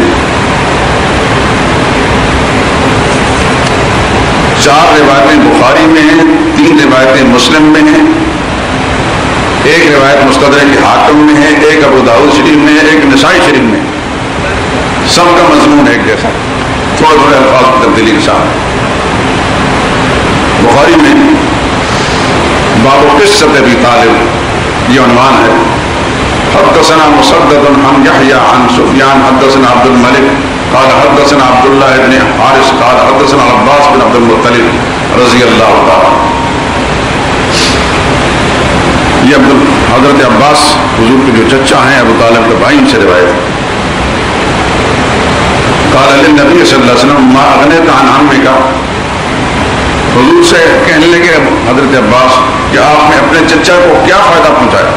4 روایتیں بخاری میں ہیں، 3 روایتیں مسلم میں ہیں، 1 روایت مستدرک حاکم میں ہے، 1 ابو داؤد شریف میں ہے، 1 نسائی شریف میں. سب کا مضمون ایک جیسا، تھوڑے تھوڑے الفاظ کی تبدیلی کے ساتھ. بخاری میں باب قصۃ ابی طالب یہ عنوان ہے. حدثنا مسدد عن یحییٰ عن سفیان حدثنا عبد الملک قال حدثنا عبد الله بن حارث قال حدثنا عباس بن عبد المطلب رضی اللہ تعالی. یہ حضرت عباس حضور کے جو چچا ہیں ابو طالب کے بھائی سے روایت. قال للنبی صلی اللہ علیہ وسلم ما اغنیت عن عمک، حضور سے کہنے لگے حضرت عباس کہ آپ نے اپنے چچا کو کیا فائدہ پہنچایا.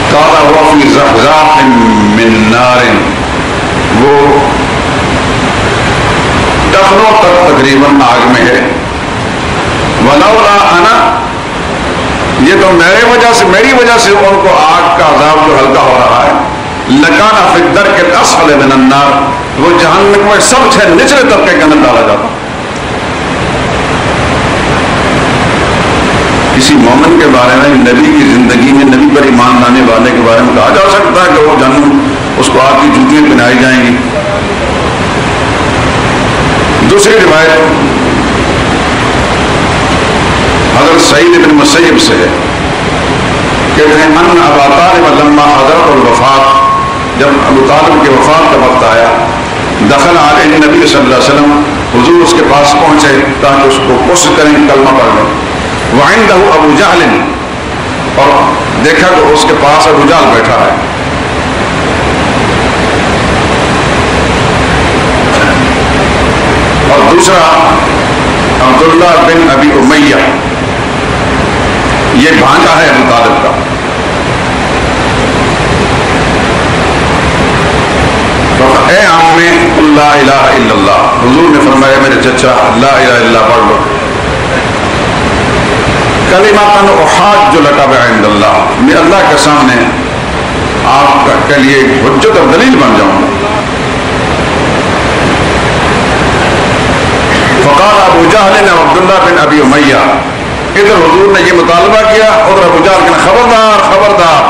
قال هو في زحزاح من نار، وہ ٹخنوں تک تقریباً آگ میں ہے. ولولا انا، یہ تو میری وجہ سے ان کو آگ کا عذاب جو ہلکا ہو رہا ہے. لکان فی الدرک الاسفل من النار، وہ جہنم میں سب سے نچلے طبقے کے اندر ڈالا جاتا. کسی مومن کے بارے میں نبی کی زندگی میں نبی پر ایمان لانے والے کے بارے میں کہا جا سکتا ہے کہ وہ جہنم اس کو آگ کی جوتیاں پہنائی جائیں گی. دوسری روایت حضرت سعید بن مسیب سے ہے، کہتے ہیں ان ابا طالب لما حضرت الوفات، جب ابو طالب کے وفات کا وقت آیا، دخل علیہ نبی صلی اللہ علیہ وسلم، حضور اس کے پاس پہنچے تاکہ اس کو پشت کریں کلمہ پڑھ لیں. وعنده ابو جہل، اور دیکھا کہ اس کے پاس ابو جہل بیٹھا ہے. اور دوسرا عبداللہ بن ابی امیہ، یہ بھانجا ہے ابو طالب کا. اے عام میں لا الہ الا اللہ، حضور نے فرمایا میرے چچا لا الہ الا اللہ پڑھ لو. کلمۃ احاج لک عند اللہ، میں اللہ کے سامنے آپ کے لیے حجت اور دلیل بن جاؤں گا. فقال ابو جہل عبداللہ بن ابی امیہ، ادھر حضور نے یہ مطالبہ کیا اور ابو جہل نے خبردار خبردار.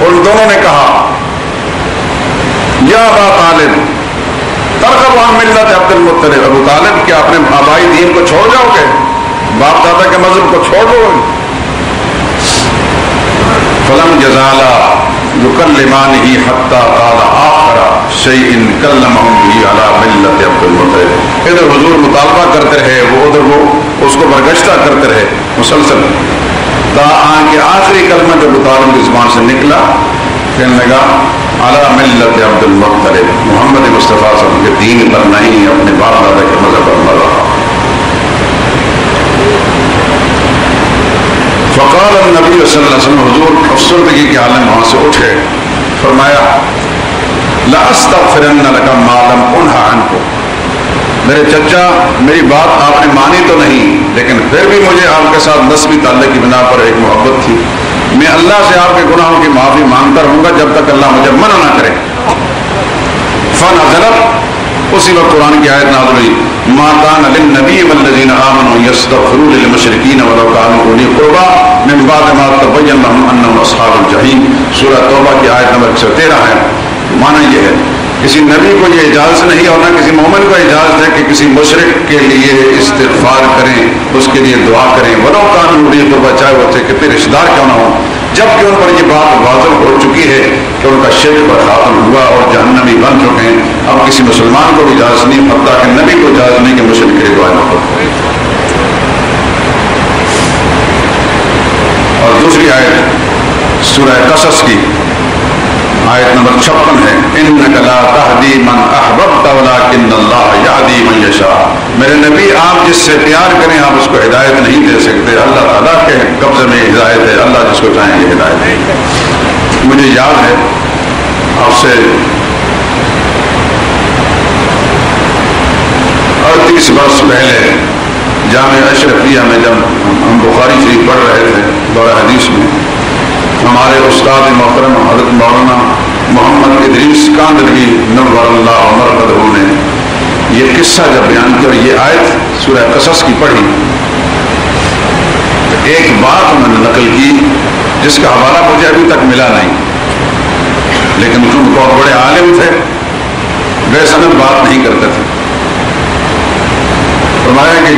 ان دونوں نے کہا یا ابا طالب ترغب عن ملت عبد المطلب، ابو طالب کیا اپنے آبائی دین کو چھوڑ جاؤ گے، باپ دادا کے مذہب کو چھوڑ دو گے. فلم جزالا یکلمانہ حتی قال آخر شیء کلمہم به علی ملت عبد المطلب. ادھر حضور مطالبہ کرتے رہے، وہ ادھر وہ اس کو برگشتہ کرتے رہے مسلسل، تا آن کے آخری کلمہ جو ابو طالب کی زبان سے نکلا، کہنے لگا علی ملت عبد المطلب، محمد مصطفیٰ صلی اللہ علیہ وسلم کے دین پر نہیں، اپنے باپ دادا کے مذہب پر مر رہا. فقال النبی صلی اللہ علیہ وسلم، حضور افسردگی کے عالم وہاں سے اٹھے، فرمایا لأستغفرن لک ما لم انہ عنہ، میرے چچا میری بات آپ نے مانی تو نہیں، لیکن پھر بھی مجھے آپ کے ساتھ نسبی تعلق کی بنا پر ایک محبت تھی، میں اللہ سے آپ کے گناہوں کی معافی مانگتا رہوں گا جب تک اللہ مجھے منع نہ کرے. فنزلت، اسی وقت قرآن کی آیت نازل ہوئی ما کان للنبی والذین آمنوا یستغفروا للمشرکین ولو کانوا اولی قربی من بعد ما تبین لهم انهم اصحاب الجحیم. سورہ توبہ کی آیت نمبر 113 ہے. معنی یہ ہے کسی نبی کو یہ اجازت نہیں اور نہ کسی مومن کو اجازت ہے کہ کسی مشرک کے لیے استغفار کریں, اس کے لیے دعا کریں. ولو کانوا اولی قربی, چاہے وہ کتنے رشتہ دار کیوں نہ ہوں, جبکہ ان پر یہ بات واضح ہو چکی ہے کہ ان کا شرک پر ختم ہوا اور جہنمی بن چکے ہیں. اب کسی مسلمان کو بھی اجازت نہیں, حتیٰ کہ نبی کو اجازت نہیں کہ مشرک کے لیے دعا نہ کرے. اور دوسری آیت سورہ قصص کی آیت نمبر 56 ہے انک لا تہدی من احببت ولکن اللہ یہدی من یشاء. میرے نبی آپ جس سے پیار کریں آپ اس کو ہدایت نہیں دے سکتے, اللہ تعالیٰ کے قبضے میں ہدایت ہے, اللہ جس کو چاہیں گے ہدایت ہے. مجھے یاد ہے آپ سے 38 برس پہلے جامعہ اشرفیہ میں جب ہم بخاری شریف پڑھ رہے تھے دورہ حدیث میں, ہمارے استاد محترم حضرت مولانا محمد ادریس کاندھلوی نور اللہ مرکزہ نے یہ قصہ جب بیان کیا اور یہ آیت سورہ قصص کی پڑھی, ایک بات انہوں نے نقل کی جس کا حوالہ مجھے ابھی تک ملا نہیں, لیکن تم بہت بڑے عالم تھے, بے سند بات نہیں کرتے تھے. فرمایا کہ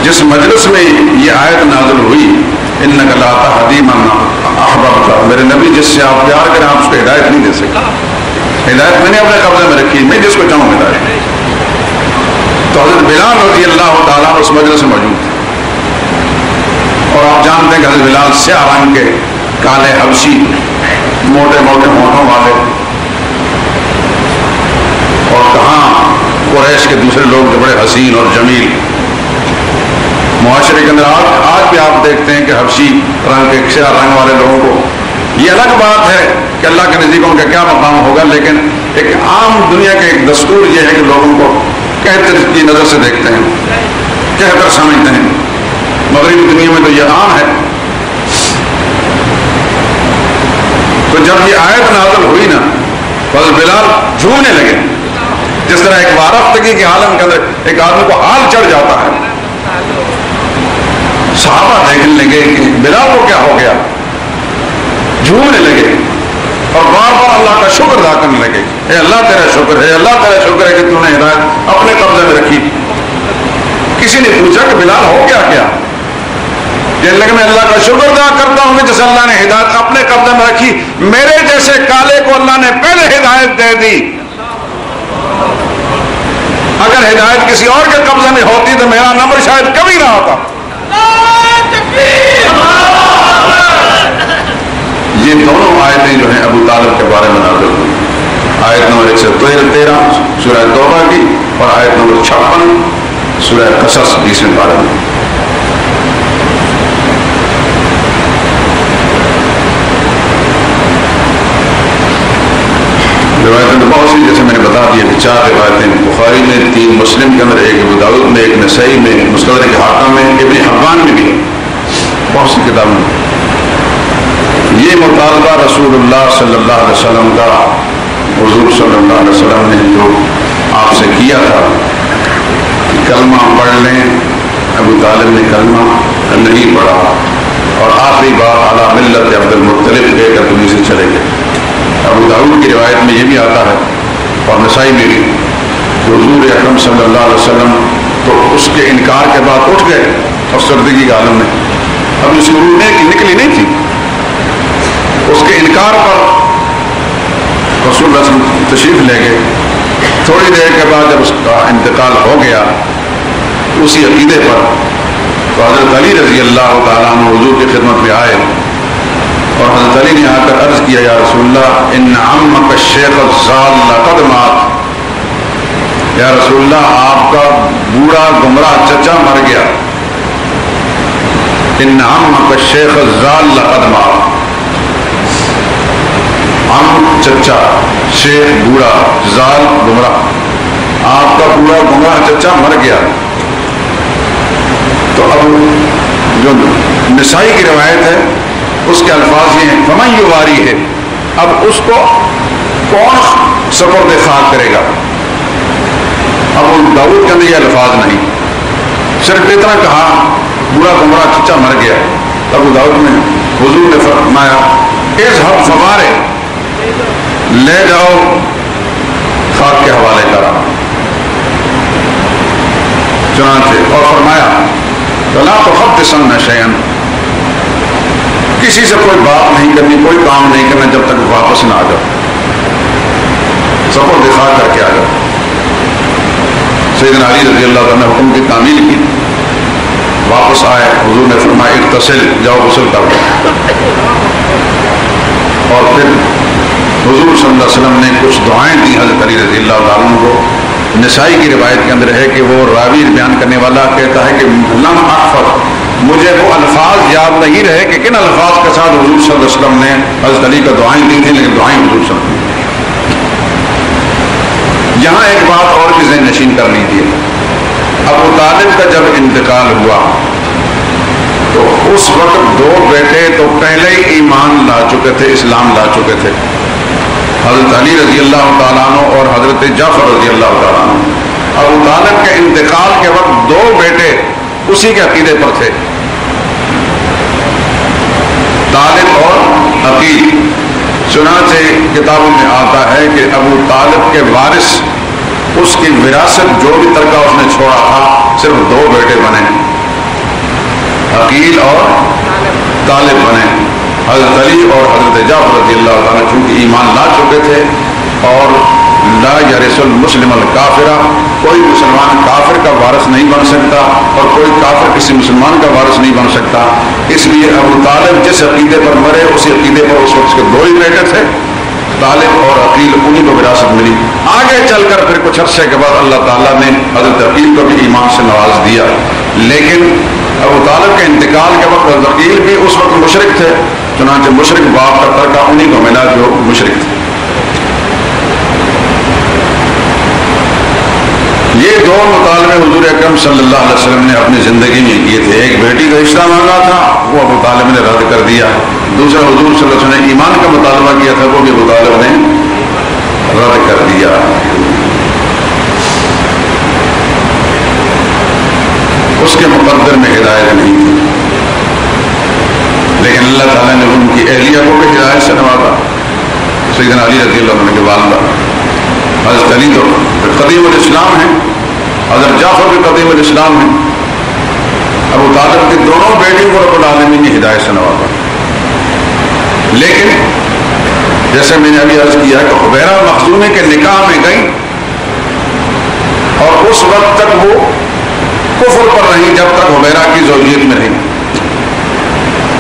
جس مجلس میں یہ آیت نازل ہوئی انک لا تہدی من احببت, میرے نبی جس سے آپ پیار کریں آپ اس کو ہدایت نہیں دے سکتے, ہدایت میں نے اپنے قبضے میں رکھی, میں جس کو چاہوں ہدایت. تو حضرت بلال رضی اللہ تعالیٰ اس مجلس میں موجود تھے, اور آپ جانتے ہیں کہ حضرت بلال سیاہ رنگ کے کالے حبشی موٹے موٹے ہونٹوں والے, اور کہاں قریش کے دوسرے لوگ جو بڑے حسین اور جمیل معاشرے کے اندر آج بھی آپ دیکھتے ہیں کہ حبشی رنگ کے سیاہ رنگ والے لوگوں کو, یہ الگ بات ہے کہ اللہ کے نزدیک ان کا کیا مقام ہوگا, لیکن ایک عام دنیا کا ایک دستور یہ ہے کہ لوگوں کو کہتر کی نظر سے دیکھتے ہیں, کہتر سمجھتے ہیں. مغربی دنیا میں تو یہ عام ہے. تو جب یہ آیت نازل ہوئی نا بس بلال جھومنے لگے, جس طرح ایک وارفتگی کے عالم کے اندر ایک آدمی کو حال چڑھ جاتا ہے. صحابہ دیکھنے لگے کہ بلال کو کیا ہو گیا, جھومنے لگے اور بار بار اللہ کا شکر ادا کرنے لگے, اے اللہ تیرا شکر ہے, اللہ تیرا شکر ہے کہ تو نے ہدایت اپنے قبضے میں رکھی. کسی نے پوچھا کہ بلال ہو کیا کیا, کہنے لگے میں اللہ کا شکر ادا کرتا ہوں کہ جیسے اللہ نے ہدایت اپنے قبضے میں رکھی, میرے جیسے کالے کو اللہ نے پہلے ہدایت دے دی. اگر ہدایت کسی اور کے قبضے میں ہوتی تو میرا نمبر شاید کبھی نہ ہوتا. یہ دونوں آیتیں جو ہیں ابو طالب کے بارے میں نازل ہوئی, آیت نمبر 113 سورہ توبہ کی اور آیت نمبر 56 سورہ قصص 20ویں پارہ میں. روایتیں تو بہت سی, جیسے میں نے بتا دیا کہ 4 روایتیں بخاری میں, 3 مسلم کے اندر, ایک ابو داؤد میں, ایک نسائی میں, مستدرک حاکم میں, ابن حبان میں بھی, بہت سی کتابوں میں. یہ مطالبہ رسول اللہ صلی اللہ علیہ وسلم کا, حضور صلی اللہ علیہ وسلم نے جو آپ سے کیا تھا کہ کلمہ پڑھ لیں, ابو طالب نے کلمہ نہیں پڑھا اور آخری بار اعلیٰ ملت عبد المطلب کہہ کر دنیا سے چلے گئے. ابو داؤد کی روایت میں یہ بھی آتا ہے اور نسائی میں بھی کہ حضور اکرم صلی اللہ علیہ وسلم تو اس کے انکار کے بعد اٹھ گئے اور سردگی کے عالم میں ابھی شروع نکلی نہیں تھی, اس کے انکار پر رسول اللہ صلی اللہ علیہ وسلم تشریف لے گئے. تھوڑی دیر کے بعد جب اس کا انتقال ہو گیا اسی عقیدے پر, تو حضرت علی رضی اللہ تعالیٰ عنہ حضور کی خدمت میں آئے اور حضرت علی نے آ کر عرض کیا یا رسول اللہ ان عمک الشیخ الضال قد مات, یا رسول اللہ آپ کا بوڑھا گمراہ چچا مر گیا. ان عمک الشیخ الضال قد مات, عم چچا, شیخ بوڑھا, زال گمراہ, آپ کا بوڑھا گمراہ چچا مر گیا. تو اب جو نسائی کی روایت ہے اس کے الفاظ یہ ہیں فمن یواری ہے, اب اس کو کون سپرد خاک کرے گا. ابو داؤد کے اندر یہ الفاظ نہیں، صرف اتنا کہا بوڑھا گمراہ چچا مر گیا. ابو داؤد میں حضور نے فرمایا اذهب فبارک، لے جاؤ خاک کے حوالے کرا. چنانچہ اور فرمایا لا تحدثن شیئا، کسی سے کوئی بات نہیں کرنی، کوئی کام نہیں کرنا جب تک واپس نہ آ جاؤ، سب کو دکھا کر کے آ جاؤ. سیدنا علی رضی اللہ عنہ نے حکم کی تعمیل کی، واپس آئے. حضور نے فرمایا اغتسل، جاؤ غسل کر دو. اور پھر حضور صلی اللہ علیہ وسلم نے کچھ دعائیں دی حضرت علی رضی اللہ عنہ کو. نسائی کی روایت کے اندر ہے کہ وہ راوی بیان کرنے والا کہتا ہے کہ لم احفظ، مجھے وہ الفاظ یاد نہیں رہے کہ کن الفاظ کے ساتھ حضور صلی اللہ علیہ وسلم نے حضرت علی کو دعائیں دی تھیں، لیکن دعائیں حضور صلی اللہ علیہ وسلم. یہاں ایک بات اور بھی ذہن نشین کر لیجیے. ابو طالب کا جب انتقال ہوا تو اس وقت دو بیٹے تو پہلے ہی ایمان لا چکے تھے، اسلام لا چکے تھے، حضرت علی رضی اللہ تعالیٰ عنہ اور حضرت جعفر رضی اللہ تعالیٰ عنہ. ابو طالب کے انتقال کے وقت دو بیٹے اسی کے عقیدے پر تھے، طالب اور عقیل. چنانچہ کتابوں میں آتا ہے کہ ابو طالب کے وارث، اس کی وراثت جو بھی ترکہ اس نے چھوڑا تھا، صرف دو بیٹے بنے، عقیل اور طالب بنے. حضرت علی اور حضرت جعفر رضی اللہ تعالیٰ چونکہ ایمان لا چکے تھے، اور لا یرث المسلم الکافرہ، کوئی مسلمان کافر کا وارث نہیں بن سکتا اور کوئی کافر کسی مسلمان کا وارث نہیں بن سکتا. اس لیے ابو طالب جس عقیدے پر مرے اسی عقیدے پر اس وقت کے دو ہی بیٹے تھے، طالب اور عقیل، انہیں کو وراثت ملی. آگے چل کر پھر کچھ عرصے کے بعد اللہ تعالیٰ نے حضرت عقیل کو بھی ایمان سے نواز دیا. لیکن ابو طالب کے انتقال کے وقت حضرت عقیل بھی اس وقت مشرک تھے، چنانچہ مشرک باپ کا ترکہ انہیں کو ملا جو مشرک تھے. یہ دو مطالبے حضور اکرم صلی اللہ علیہ وسلم نے اپنی زندگی میں کیے تھے. ایک بیٹی کا رشتہ مانگا تھا، وہ ابو طالب نے رد کر دیا. دوسرا حضور صلی اللہ علیہ وسلم نے ایمان کا مطالبہ کیا تھا، وہ بھی ابو طالب نے رد کر دیا. اس کے مقدر میں ہدایت نہیں تھی، لیکن اللہ تعالیٰ نے ان کی اہلیہ کو بھی ہدایت سے نوازا. سیدنا علی رضی اللہ عنہ کے والدہ حضرت علی تو قدیم الاسلام ہیں، حضرت جعفر بھی قدیم الاسلام ہیں. ابو طالب کی دونوں بیٹیوں کو رب العالمین نے ہدایت سے نوازا. لیکن جیسے میں نے ابھی عرض کیا کہ حبیرہ مخزومی کے نکاح میں گئی اور اس وقت تک وہ کفر پر رہی جب تک حبیرہ کی زوجیت میں رہی،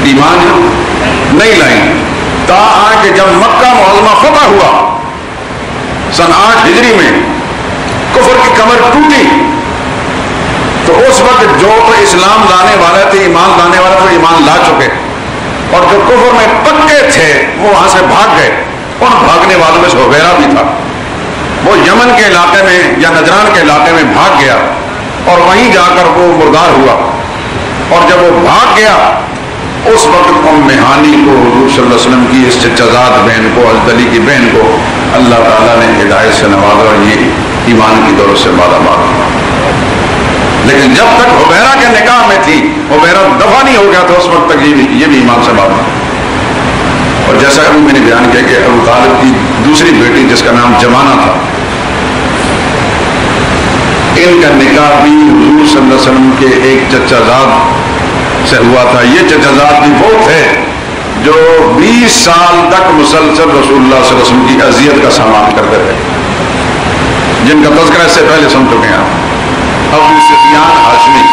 ایمان نہیں لائی. تاہم کہ جب مکہ معظمہ فتح ہوا سن 8 ہجری میں، کفر کی کمر ٹوٹی، تو اس وقت جو اسلام لانے والا تھے، ایمان لانے والا تھے، ایمان لا چکے، اور جو کفر میں پکے تھے وہ وہاں سے بھاگ گئے. ان بھاگنے والوں میں سے حبیرہ بھی تھا. وہ یمن کے علاقے میں یا نجران کے علاقے میں بھاگ گیا اور وہیں جا کر وہ مردار ہوا. اور جب وہ بھاگ گیا اس وقت ام ہانی کو حضور صلی اللہ علیہ وسلم کی اس چچا زاد بہن کو، حضرت علی کی بہن کو اللہ تعالیٰ نے ہدایت سے نوازا اور یہ ایمان کی دولت سے مالا مال ہوا. لیکن جب تک حبیرہ کے نکاح میں تھی، حبیرہ دفع نہیں ہو گیا تھا، اس وقت تک یہ بھی ایمان سے مالا. اور جیسا ابھی میں نے بیان کیا کہ ابو طالب کی دوسری بیٹی جس کا نام جمانہ تھا، ان کا نکاح بھی حضور صلی اللہ علیہ وسلم کے ایک چچا زاد سے ہوا تھا. یہ چچا زاد بھی وہ تھے جو 20 سال تک مسلسل رسول اللہ صلی اللہ علیہ وسلم کی اذیت کا سامان کرتے تھے، جن کا تذکرہ اس سے پہلے سن چکے ہیں. ابو سفیان ہاشمی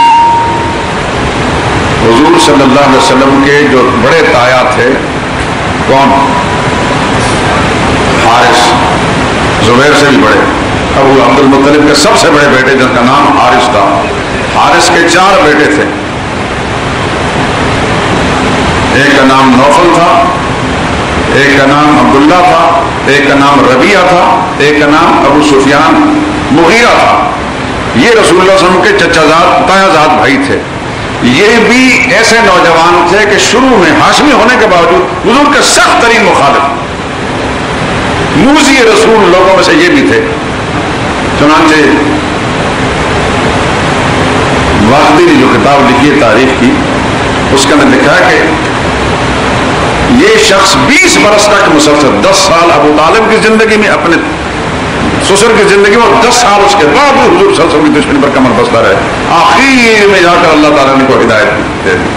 حضور صلی اللہ علیہ وسلم کے جو بڑے تایا تھے، کون؟ حارث، زبیر سے بھی بڑے. ابو عبد المطلب کے سب سے بڑے بیٹے جن کا نام حارث تھا. حارث کے 4 بیٹے تھے. ایک کا نام نوفل تھا، ایک کا نام عبداللہ تھا، ایک کا نام ربیعہ تھا، ایک کا نام ابو سفیان مغیرہ تھا. یہ رسول اللہ صلی اللہ علیہ وسلم کے چچا زاد، تایا زاد بھائی تھے. یہ بھی ایسے نوجوان تھے کہ شروع میں ہاشمی ہونے کے باوجود حضور کے سخت ترین مخالف، موذی رسول لوگوں میں سے یہ بھی تھے. چنانچہ واقعی نے جو کتاب لکھی ہے تاریخ کی، اس کے اندر لکھا ہے کہ یہ شخص 20 برس تک مسلسل 10 سال ابو طالب کی زندگی میں، اپنے سسر کی زندگی میں، اور 10 سال اس کے بعد حضور صلی اللہ علیہ وسلم کی دشمنی پر کمر بستہ رہے. آخر میں جا کر اللہ تعالیٰ نے کو ہدایت دے دی.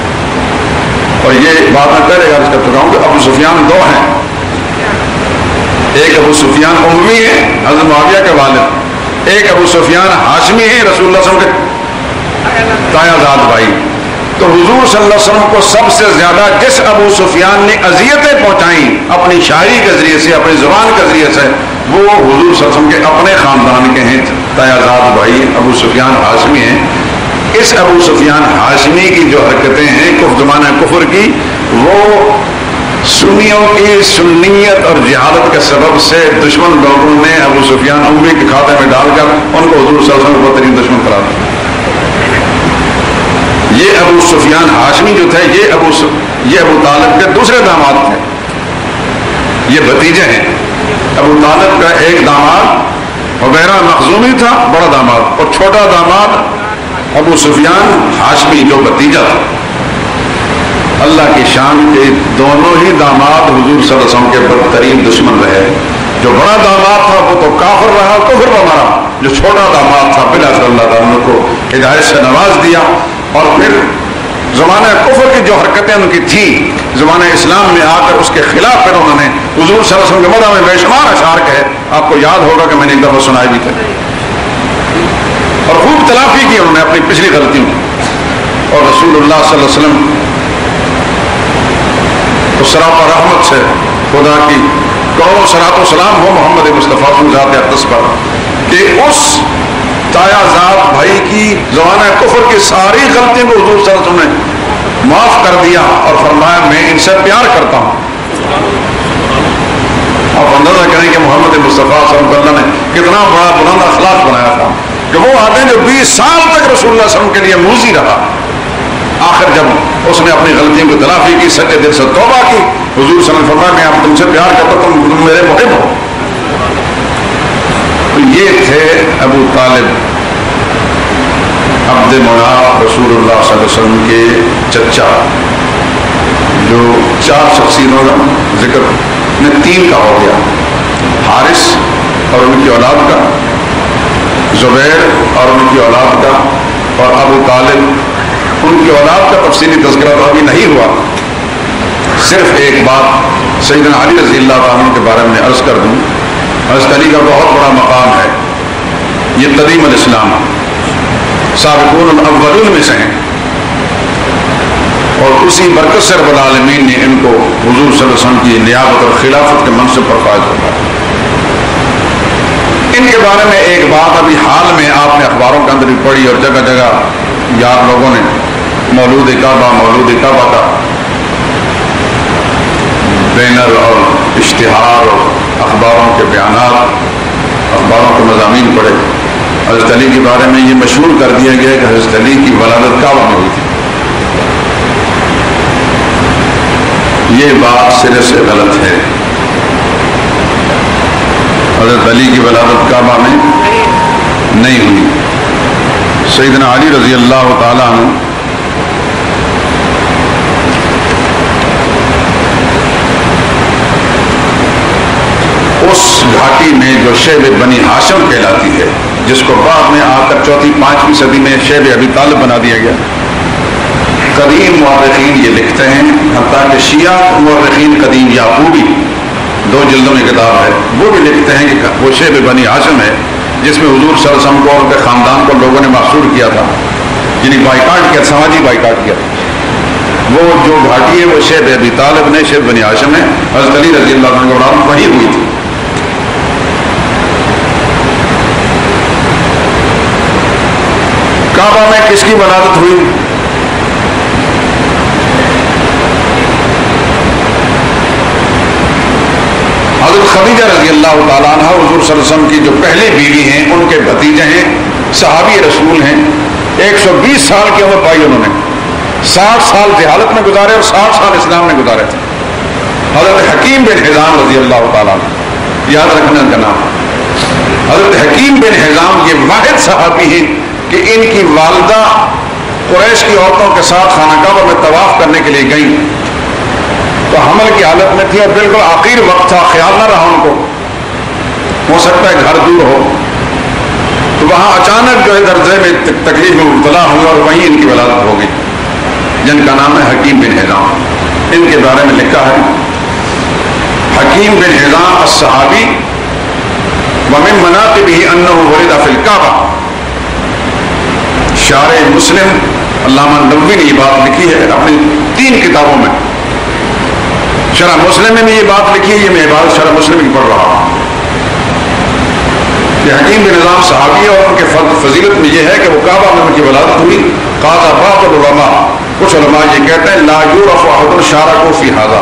اور یہ بات میں پہلے عرض کر چکا ہوں کہ ابو سفیان دو ہیں. ایک ابو سفیان امی ہے حضرت معاویہ کے والد، ایک ابو سفیان ہاشمی ہے رسول اللہ صلی اللہ علیہ وسلم کے تایا زاد بھائی. تو حضور صلی اللہ علیہ وسلم کو سب سے زیادہ جس ابو سفیان نے اذیتیں پہنچائیں اپنی شاعری کے ذریعے سے، اپنی زبان کے ذریعے سے، وہ حضور صلی اللہ علیہ وسلم کے اپنے خاندان کے ہیں، تایا زاد بھائی ابو سفیان ہاشمی ہیں. اس ابو سفیان ہاشمی کی جو حرکتیں ہیں زمانہ کفر کی، وہ سنیوں کی سنیت اور جہالت کے سبب سے دشمن لوگوں نے ابو سفیان امی کے کھاتے میں ڈال کر ان کو حضور صلی اللہ علیہ وسلم کو ترین دشمن قرار دیا. یہ ابو سفیان ہاشمی جو تھے، یہ ابو طالب کے دوسرے داماد تھے، یہ بھتیجے ہیں. ابو طالب کا ایک داماد حبیرہ مخزومی تھا، بڑا داماد، اور چھوٹا داماد ابو سفیان ہاشمی جو بھتیجا تھا. اللہ کی شان کے دونوں ہی داماد حضور صلی اللہ علیہ وسلم کے بدترین دشمن رہے. جو بڑا داماد تھا وہ تو کافر رہا، کفر پر مرا. جو چھوٹا داماد تھا بلا صلی اللہ تعالیٰ کو ہدایت سے نواز دیا. اور پھر زمانہ کفر کی جو حرکتیں ان کی تھیں، زمانہ اسلام میں آ کر اس کے خلاف پھر انہوں نے حضور صلی اللہ علیہ وسلم کے مدح میں بے شمار اشعار کہے. آپ کو یاد ہوگا کہ میں نے ایک دفعہ سنائے بھی تھے. اور خوب تلافی کی انہوں نے اپنی پچھلی غلطیوں کی. اور رسول اللہ صلی اللہ علیہ وسلم اس سراپا رحمت سے خدا کی کروڑوں صلاۃ و سلام ہو محمد مصطفیٰ ذات اقدس پر کہ اس تایا زاد بھائی کی زمانہ کفر کی ساری غلطیوں کو حضور صلی اللہ علیہ وسلم نے معاف کر دیا اور فرمایا میں ان سے پیار کرتا ہوں. آپ اندازہ کریں کہ محمد مصطفیٰ صلی اللہ علیہ وسلم نے کتنا بڑا بلند اخلاق بنایا تھا کہ وہ آدمی جو 20 سال تک رسول اللہ صلی اللہ علیہ وسلم کے لیے موذی رہا، آخر جب اس نے اپنی غلطیوں کو تلافی کی، سچے دل سے توبہ کی، حضور صلی اللہ علیہ وسلم نے فرمایا میں اب تم سے پیار کرتا ہوں، تم میرے محب ہو. تو یہ تھے ابو طالب عبد مناف رسول اللہ صلی اللہ علیہ وسلم کے چچا، جو 4 شخصیتوں کا ذکر میں 3 کا ہو گیا، حارث اور ان کی اولاد کا، زبیر اور ان کی اولاد کا، اور ابو طالب. ان کی اولاد کا تفصیلی تذکرہ تو ابھی نہیں ہوا. صرف ایک بات سیدنا علی رضی اللہ عنہ کے بارے میں عرض کر دوں. حضرت علی کا بہت بڑا مقام ہے. یہ قدیم الاسلام سابقون الاولون میں سے ہیں، اور اسی برکت سے رب العالمین نے ان کو حضور صلی اللہ علیہ وسلم کی نیابت اور خلافت کے منصب پر فائز ہوتا. ان کے بارے میں ایک بات ابھی حال میں آپ نے اخباروں کے اندر بھی پڑھی، اور جگہ جگہ یار لوگوں نے مولود کعبہ کا بینر اور اشتہار اور اخباروں کے بیانات، اخباروں کے مضامین پڑھے. حضرت علی کے بارے میں یہ مشہور کر دیا گیا کہ حضرت علی کی ولادت کعبہ میں ہوئی تھی. یہ بات سرے سے غلط ہے. حضرت علی کی ولادت کعبہ میں نہیں ہوئی. سیدنا علی رضی اللہ تعالیٰ عنہ اس گھاٹی میں جو شیب بنی ہاشم کہلاتی ہے، جس کو بعد میں آ کر 4th-5ویں صدی میں شیب ابی طالب بنا دیا گیا. قدیم مورخین یہ لکھتے ہیں، حتیٰ کہ شیعہ مورخین قدیم یعقوبی 2 جلدوں میں کتاب ہے، وہ بھی لکھتے ہیں کہ وہ شیب بنی ہاشم ہے جس میں حضور صلی اللہ علیہ وسلم کو اور ان کے خاندان کو لوگوں نے محصور کیا تھا، یعنی بائیکاٹ کیا، سماجی بائیکاٹ کیا. وہ جو گھاٹی ہے وہ شیب ابی طالب نے، شیب بنی ہاشم ہے. حضرت علی رضی اللہ عنہ وہی ہوئی تھی. کعبہ میں کس کی ولادت ہوئی؟ حضرت خدیجہ رضی اللہ تعالیٰ عنہ حضور صلی اللہ علیہ وسلم کی جو پہلی بیوی ہیں، ان کے بھتیجے ہیں، صحابی رسول ہیں. 120 سال کی عمر پائی انہوں نے. 60 سال جہالت میں گزارے اور 60 سال اسلام میں گزارے تھے. حضرت حکیم بن حزام رضی اللہ تعالیٰ عنہ، یاد رکھنا ان کا نام. حضرت حکیم بن حزام یہ واحد صحابی ہیں کہ ان کی والدہ قریش کی عورتوں کے ساتھ خانہ کعبہ میں طواف کرنے کے لیے گئیں تو حمل کی حالت میں تھی اور بالکل آخر وقت تھا، خیال نہ رہا ان کو، ہو سکتا ہے گھر دور ہو، تو وہاں اچانک جو ہے درجے میں تکلیف میں مبتلا ہوئی اور وہیں ان کی ولادت ہو گئی، جن کا نام ہے حکیم بن حزام۔ ان کے بارے میں لکھا ہے حکیم بن حزام الصحابی ومن مناقبہ انہ ولد فی الکعبہ۔ شارح مسلم علامہ نووی نے یہ بات لکھی ہے اپنی 3 کتابوں میں، شرح مسلم میں بھی یہ بات لکھی ہے، یہ میں عبارت شرح مسلم کی پڑھ رہا ہوں کہ حکیم بن حزام صحابی اور ان کے فضیلت میں یہ ہے کہ وہ کعبہ میں ان کی ولادت ہوئی۔ قال بعض العلماء، کچھ علماء یہ کہتے ہیں لا یعرف احد شارک فی ھذا،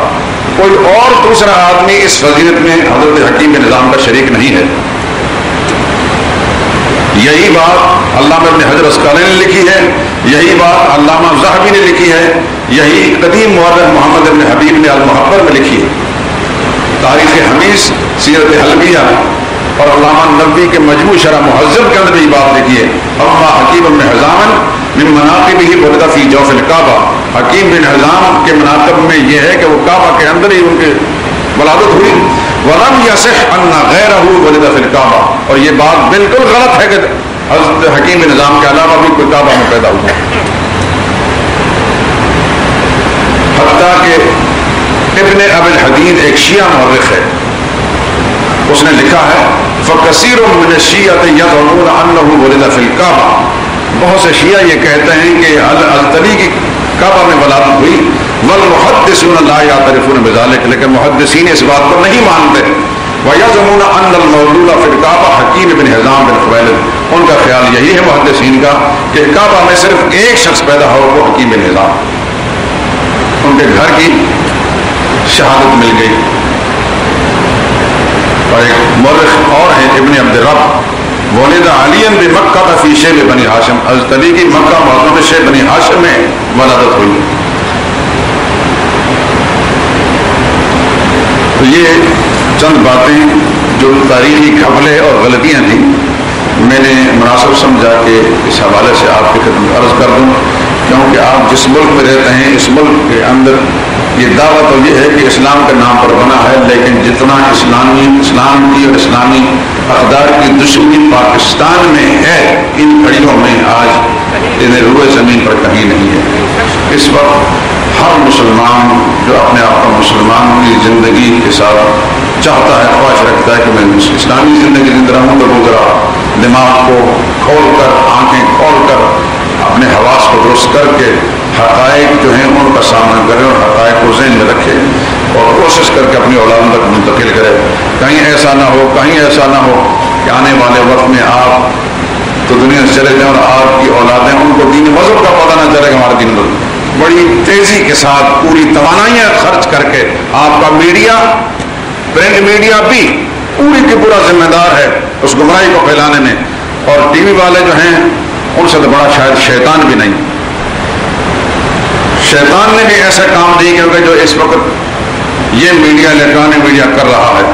کوئی اور دوسرا آدمی اس فضیلت میں حضرت حکیم بن حزام کا شریک نہیں ہے۔ یہی بات علامہ ابن حجر اسقلانی نے لکھی ہے، یہی بات علامہ ذہبی نے لکھی ہے، یہی قدیم مورخ محمد بن حبیب نے المحبر میں لکھی ہے۔ تاریخ حمیس، سیرت حلبیہ اور علامہ نووی کے مجموع شرح مہذب کے اندر بھی یہ بات لکھی ہے۔ اما حکیم بن حزام من مناقبہ ولد فی جوف الکعبہ، حکیم بن حزام کے مناقب میں یہ ہے کہ وہ کعبہ کے اندر ہی ان کے ولادت ہوئی۔ ولم یصح ان غیرہ ولد فی الکعبہ، اور یہ بات بالکل غلط ہے کہ حضرت حکیم بن حزام کے علاوہ بھی کوئی کعبہ میں پیدا ہوا، حتیٰ کہ ابن ابی الحدید ایک شیعہ مورخ ہے، اس نے لکھا ہے فکثیر من الشیعۃ یزعمون انہ ولد فی الکعبہ، بہت سے شیعہ یہ کہتے ہیں کہ حضرت علی کی کعبہ میں ولادت ہوئی، والمحدثون لا یعترفون بذلک، لیکن محدثین اس بات کو نہیں مانتے۔ ویزعمون ان المولود فی الکعبہ حکیم بن حزام بن خویلد، ان کا خیال یہی ہے محدثین کا کہ کعبہ میں صرف ایک شخص پیدا ہو، وہ حکیم بن حزام، ان کے گھر کی شہادت مل گئی۔ اور ایک مورخ اور ہیں ابن عبد الرب، ولد علی بمکہ فی شیب بنی ہاشم، حضرت علی کی مکہ معظم شیب بنی ہاشم میں ولادت ہوئی۔ تو یہ چند باتیں جو تاریخی گھپلے اور غلطیاں تھیں، میں نے مناسب سمجھا کہ اس حوالے سے آپ کی خدمت عرض کر دوں، کیونکہ آپ جس ملک میں رہتے ہیں اس ملک کے اندر یہ دعویٰ تو یہ ہے کہ اسلام کے نام پر بنا ہے، لیکن جتنا اسلام کی اور اسلامی اقدار کی دشمنی پاکستان میں ہے، ان گھڑیوں میں آج انہیں روئے زمین پر کہیں نہیں ہے۔ اس وقت ہر مسلمان جو اپنے آپ کو مسلمان کی زندگی کے ساتھ چاہتا ہے، خواہش رکھتا ہے کہ میں اسلامی زندگی زندہ رہوں، تو وہ ذرا دماغ کو کھول کر، آنکھیں کھول کر، اپنے حواس کو درست کر کے حقائق جو ہیں ان کا سامنا کرے اور حقائق کو ذہن میں رکھے اور کوشش کر کے اپنی اولاد تک منتقل کرے۔ کہیں ایسا نہ ہو کہ آنے والے وقت میں آپ تو دنیا سے چلے جائیں اور آپ کی اولادیں ان کو دین مذہب کا پتہ نہ چلے گا، ہمارا دین مذہب بڑی تیزی کے ساتھ پوری توانائیاں خرچ کر کے آپ کا میڈیا، پرنٹ میڈیا بھی پوری کی پورا ذمہ دار ہے اس گمراہی کو پھیلانے میں، اور ٹی وی والے جو ہیں ان سے تو بڑا شاید شیطان بھی نہیں۔ شیطان نے بھی ایسا کام نہیں کیونکہ جو اس وقت یہ میڈیا، الیکٹرانک میڈیا کر رہا ہے،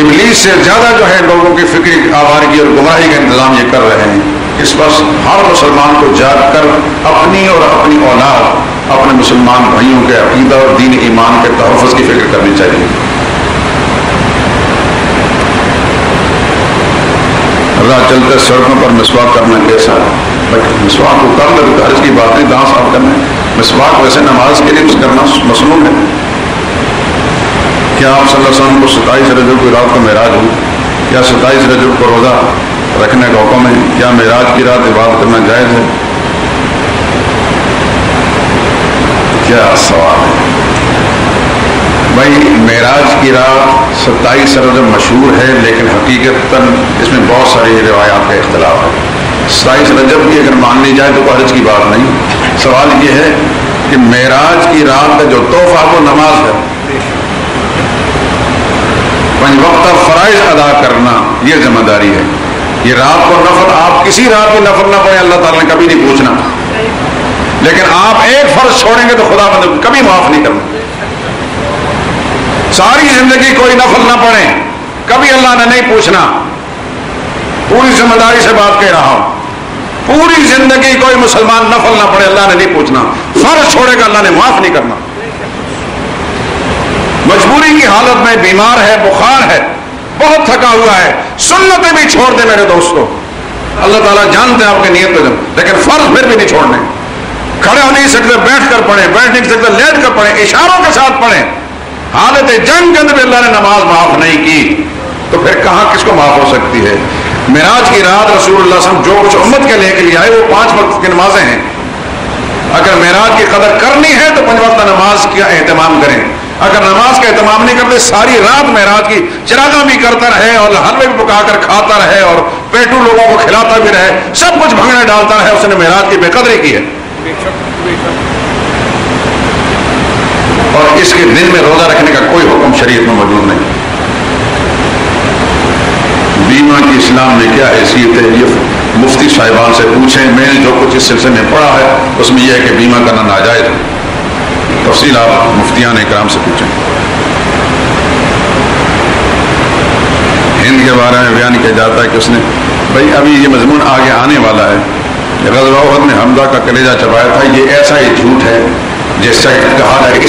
ابلیس سے زیادہ جو ہے لوگوں کی فکری آوارگی اور گمراہی کا انتظام یہ کر رہے ہیں۔ اس پر ہر مسلمان کو جاگ کر اپنی اور اپنی اولاد، اپنے مسلمان بھائیوں کے عقیدہ اور دین ایمان کے تحفظ کی فکر کرنی چاہیے۔ راہ چلتے سڑکوں پر مسواک کرنا کیسا ہے؟ مسواک کو کر لے تو حرج کی بات نہیں، دانت صاف کرنا ہے۔ مسواک ویسے نماز کے لیے کرنا مسنون ہے۔ کیا آپ صلی اللہ علیہ وسلم کو 27 رجب کو رات کو معراج ہوئی؟ کیا 27 رجب کو روزہ رکھنے کا حکم ہے؟ کیا معراج کی رات عبادت کرنا جائز ہے؟ کیا سوال ہے بھائی؟ معراج کی رات 27 رجب مشہور ہے، لیکن حقیقتاً اس میں بہت ساری روایات کا اختلاف ہے۔ 27 رجب کی اگر مان لی جائے تو حرج کی بات نہیں۔ سوال یہ ہے کہ معراج کی رات کا جو تحفہ وہ نماز ہے، پنج وقتہ فرائض ادا کرنا یہ ذمہ داری ہے۔ یہ رات کو نفل، آپ کسی رات بھی نفل نہ پڑھیں، اللہ تعالیٰ نے کبھی نہیں پوچھنا، لیکن آپ ایک فرض چھوڑیں گے تو خدا بندہ کبھی معاف نہیں کرنا۔ ساری زندگی کوئی نفل نہ پڑھیں، کبھی اللہ نے نہیں پوچھنا۔ پوری ذمہ داری سے بات کہہ رہا ہوں، پوری زندگی کوئی مسلمان نفل نہ پڑھے اللہ نے نہیں پوچھنا، فرض چھوڑے گا اللہ نے معاف نہیں کرنا۔ مجبوری کی حالت میں بیمار ہے، بخار ہے، بہت تھکا ہوا ہے، سنتیں بھی چھوڑ دے میرے دوستو، اللہ تعالیٰ جانتے ہیں آپ کی نیت کو، لیکن فرض پھر بھی نہیں چھوڑنے۔ کھڑے ہو نہیں سکتے بیٹھ کر پڑھیں، بیٹھ نہیں سکتے لیٹ کر پڑھیں، اشاروں کے ساتھ پڑھیں۔ حالت جنگ کے اندر بھی اللہ نے نماز معاف نہیں کی تو پھر کہاں کس کو معاف ہو سکتی ہے؟ معراج کی رات رسول اللہ صلی اللہ علیہ وسلم جو کچھ امت کے لے کے لیے آئے وہ 5 وقت کی نمازیں ہیں۔ اگر معراج کی قدر کرنی ہے تو 5 وقت نماز کا اہتمام کریں، اگر نماز کا اہتمام نہیں کرتے ساری رات معراج کی چراغاں بھی کرتا رہے اور حلوے بھی پکا کر کھاتا رہے اور پیٹو لوگوں کو کھلاتا بھی رہے، سب کچھ بھنگڑے ڈالتا رہے، اس نے معراج کی بے قدری کی ہے۔ اور اس کے دن میں روزہ رکھنے کا کوئی حکم شریعت میں موجود نہیں۔ بیمہ کی اسلام میں کیا حیثیت ہے یہ مفتی صاحبان سے پوچھیں، میں نے جو کچھ اس سلسلے میں پڑھا ہے اس میں یہ ہے کہ بیمہ کرنا ناجائز ہے، تفصیل آپ مفتیان اکرام سے پوچھیں۔ ہند کے بارے میں بیان کیا جاتا ہے کہ اس نے بھائی ابھی یہ مضمون آگے آنے والا ہے، غزوہ احد میں حمزہ کا کلیجہ چبایا تھا، یہ ایسا ہی جھوٹ ہے جیسا کہا جائے کہ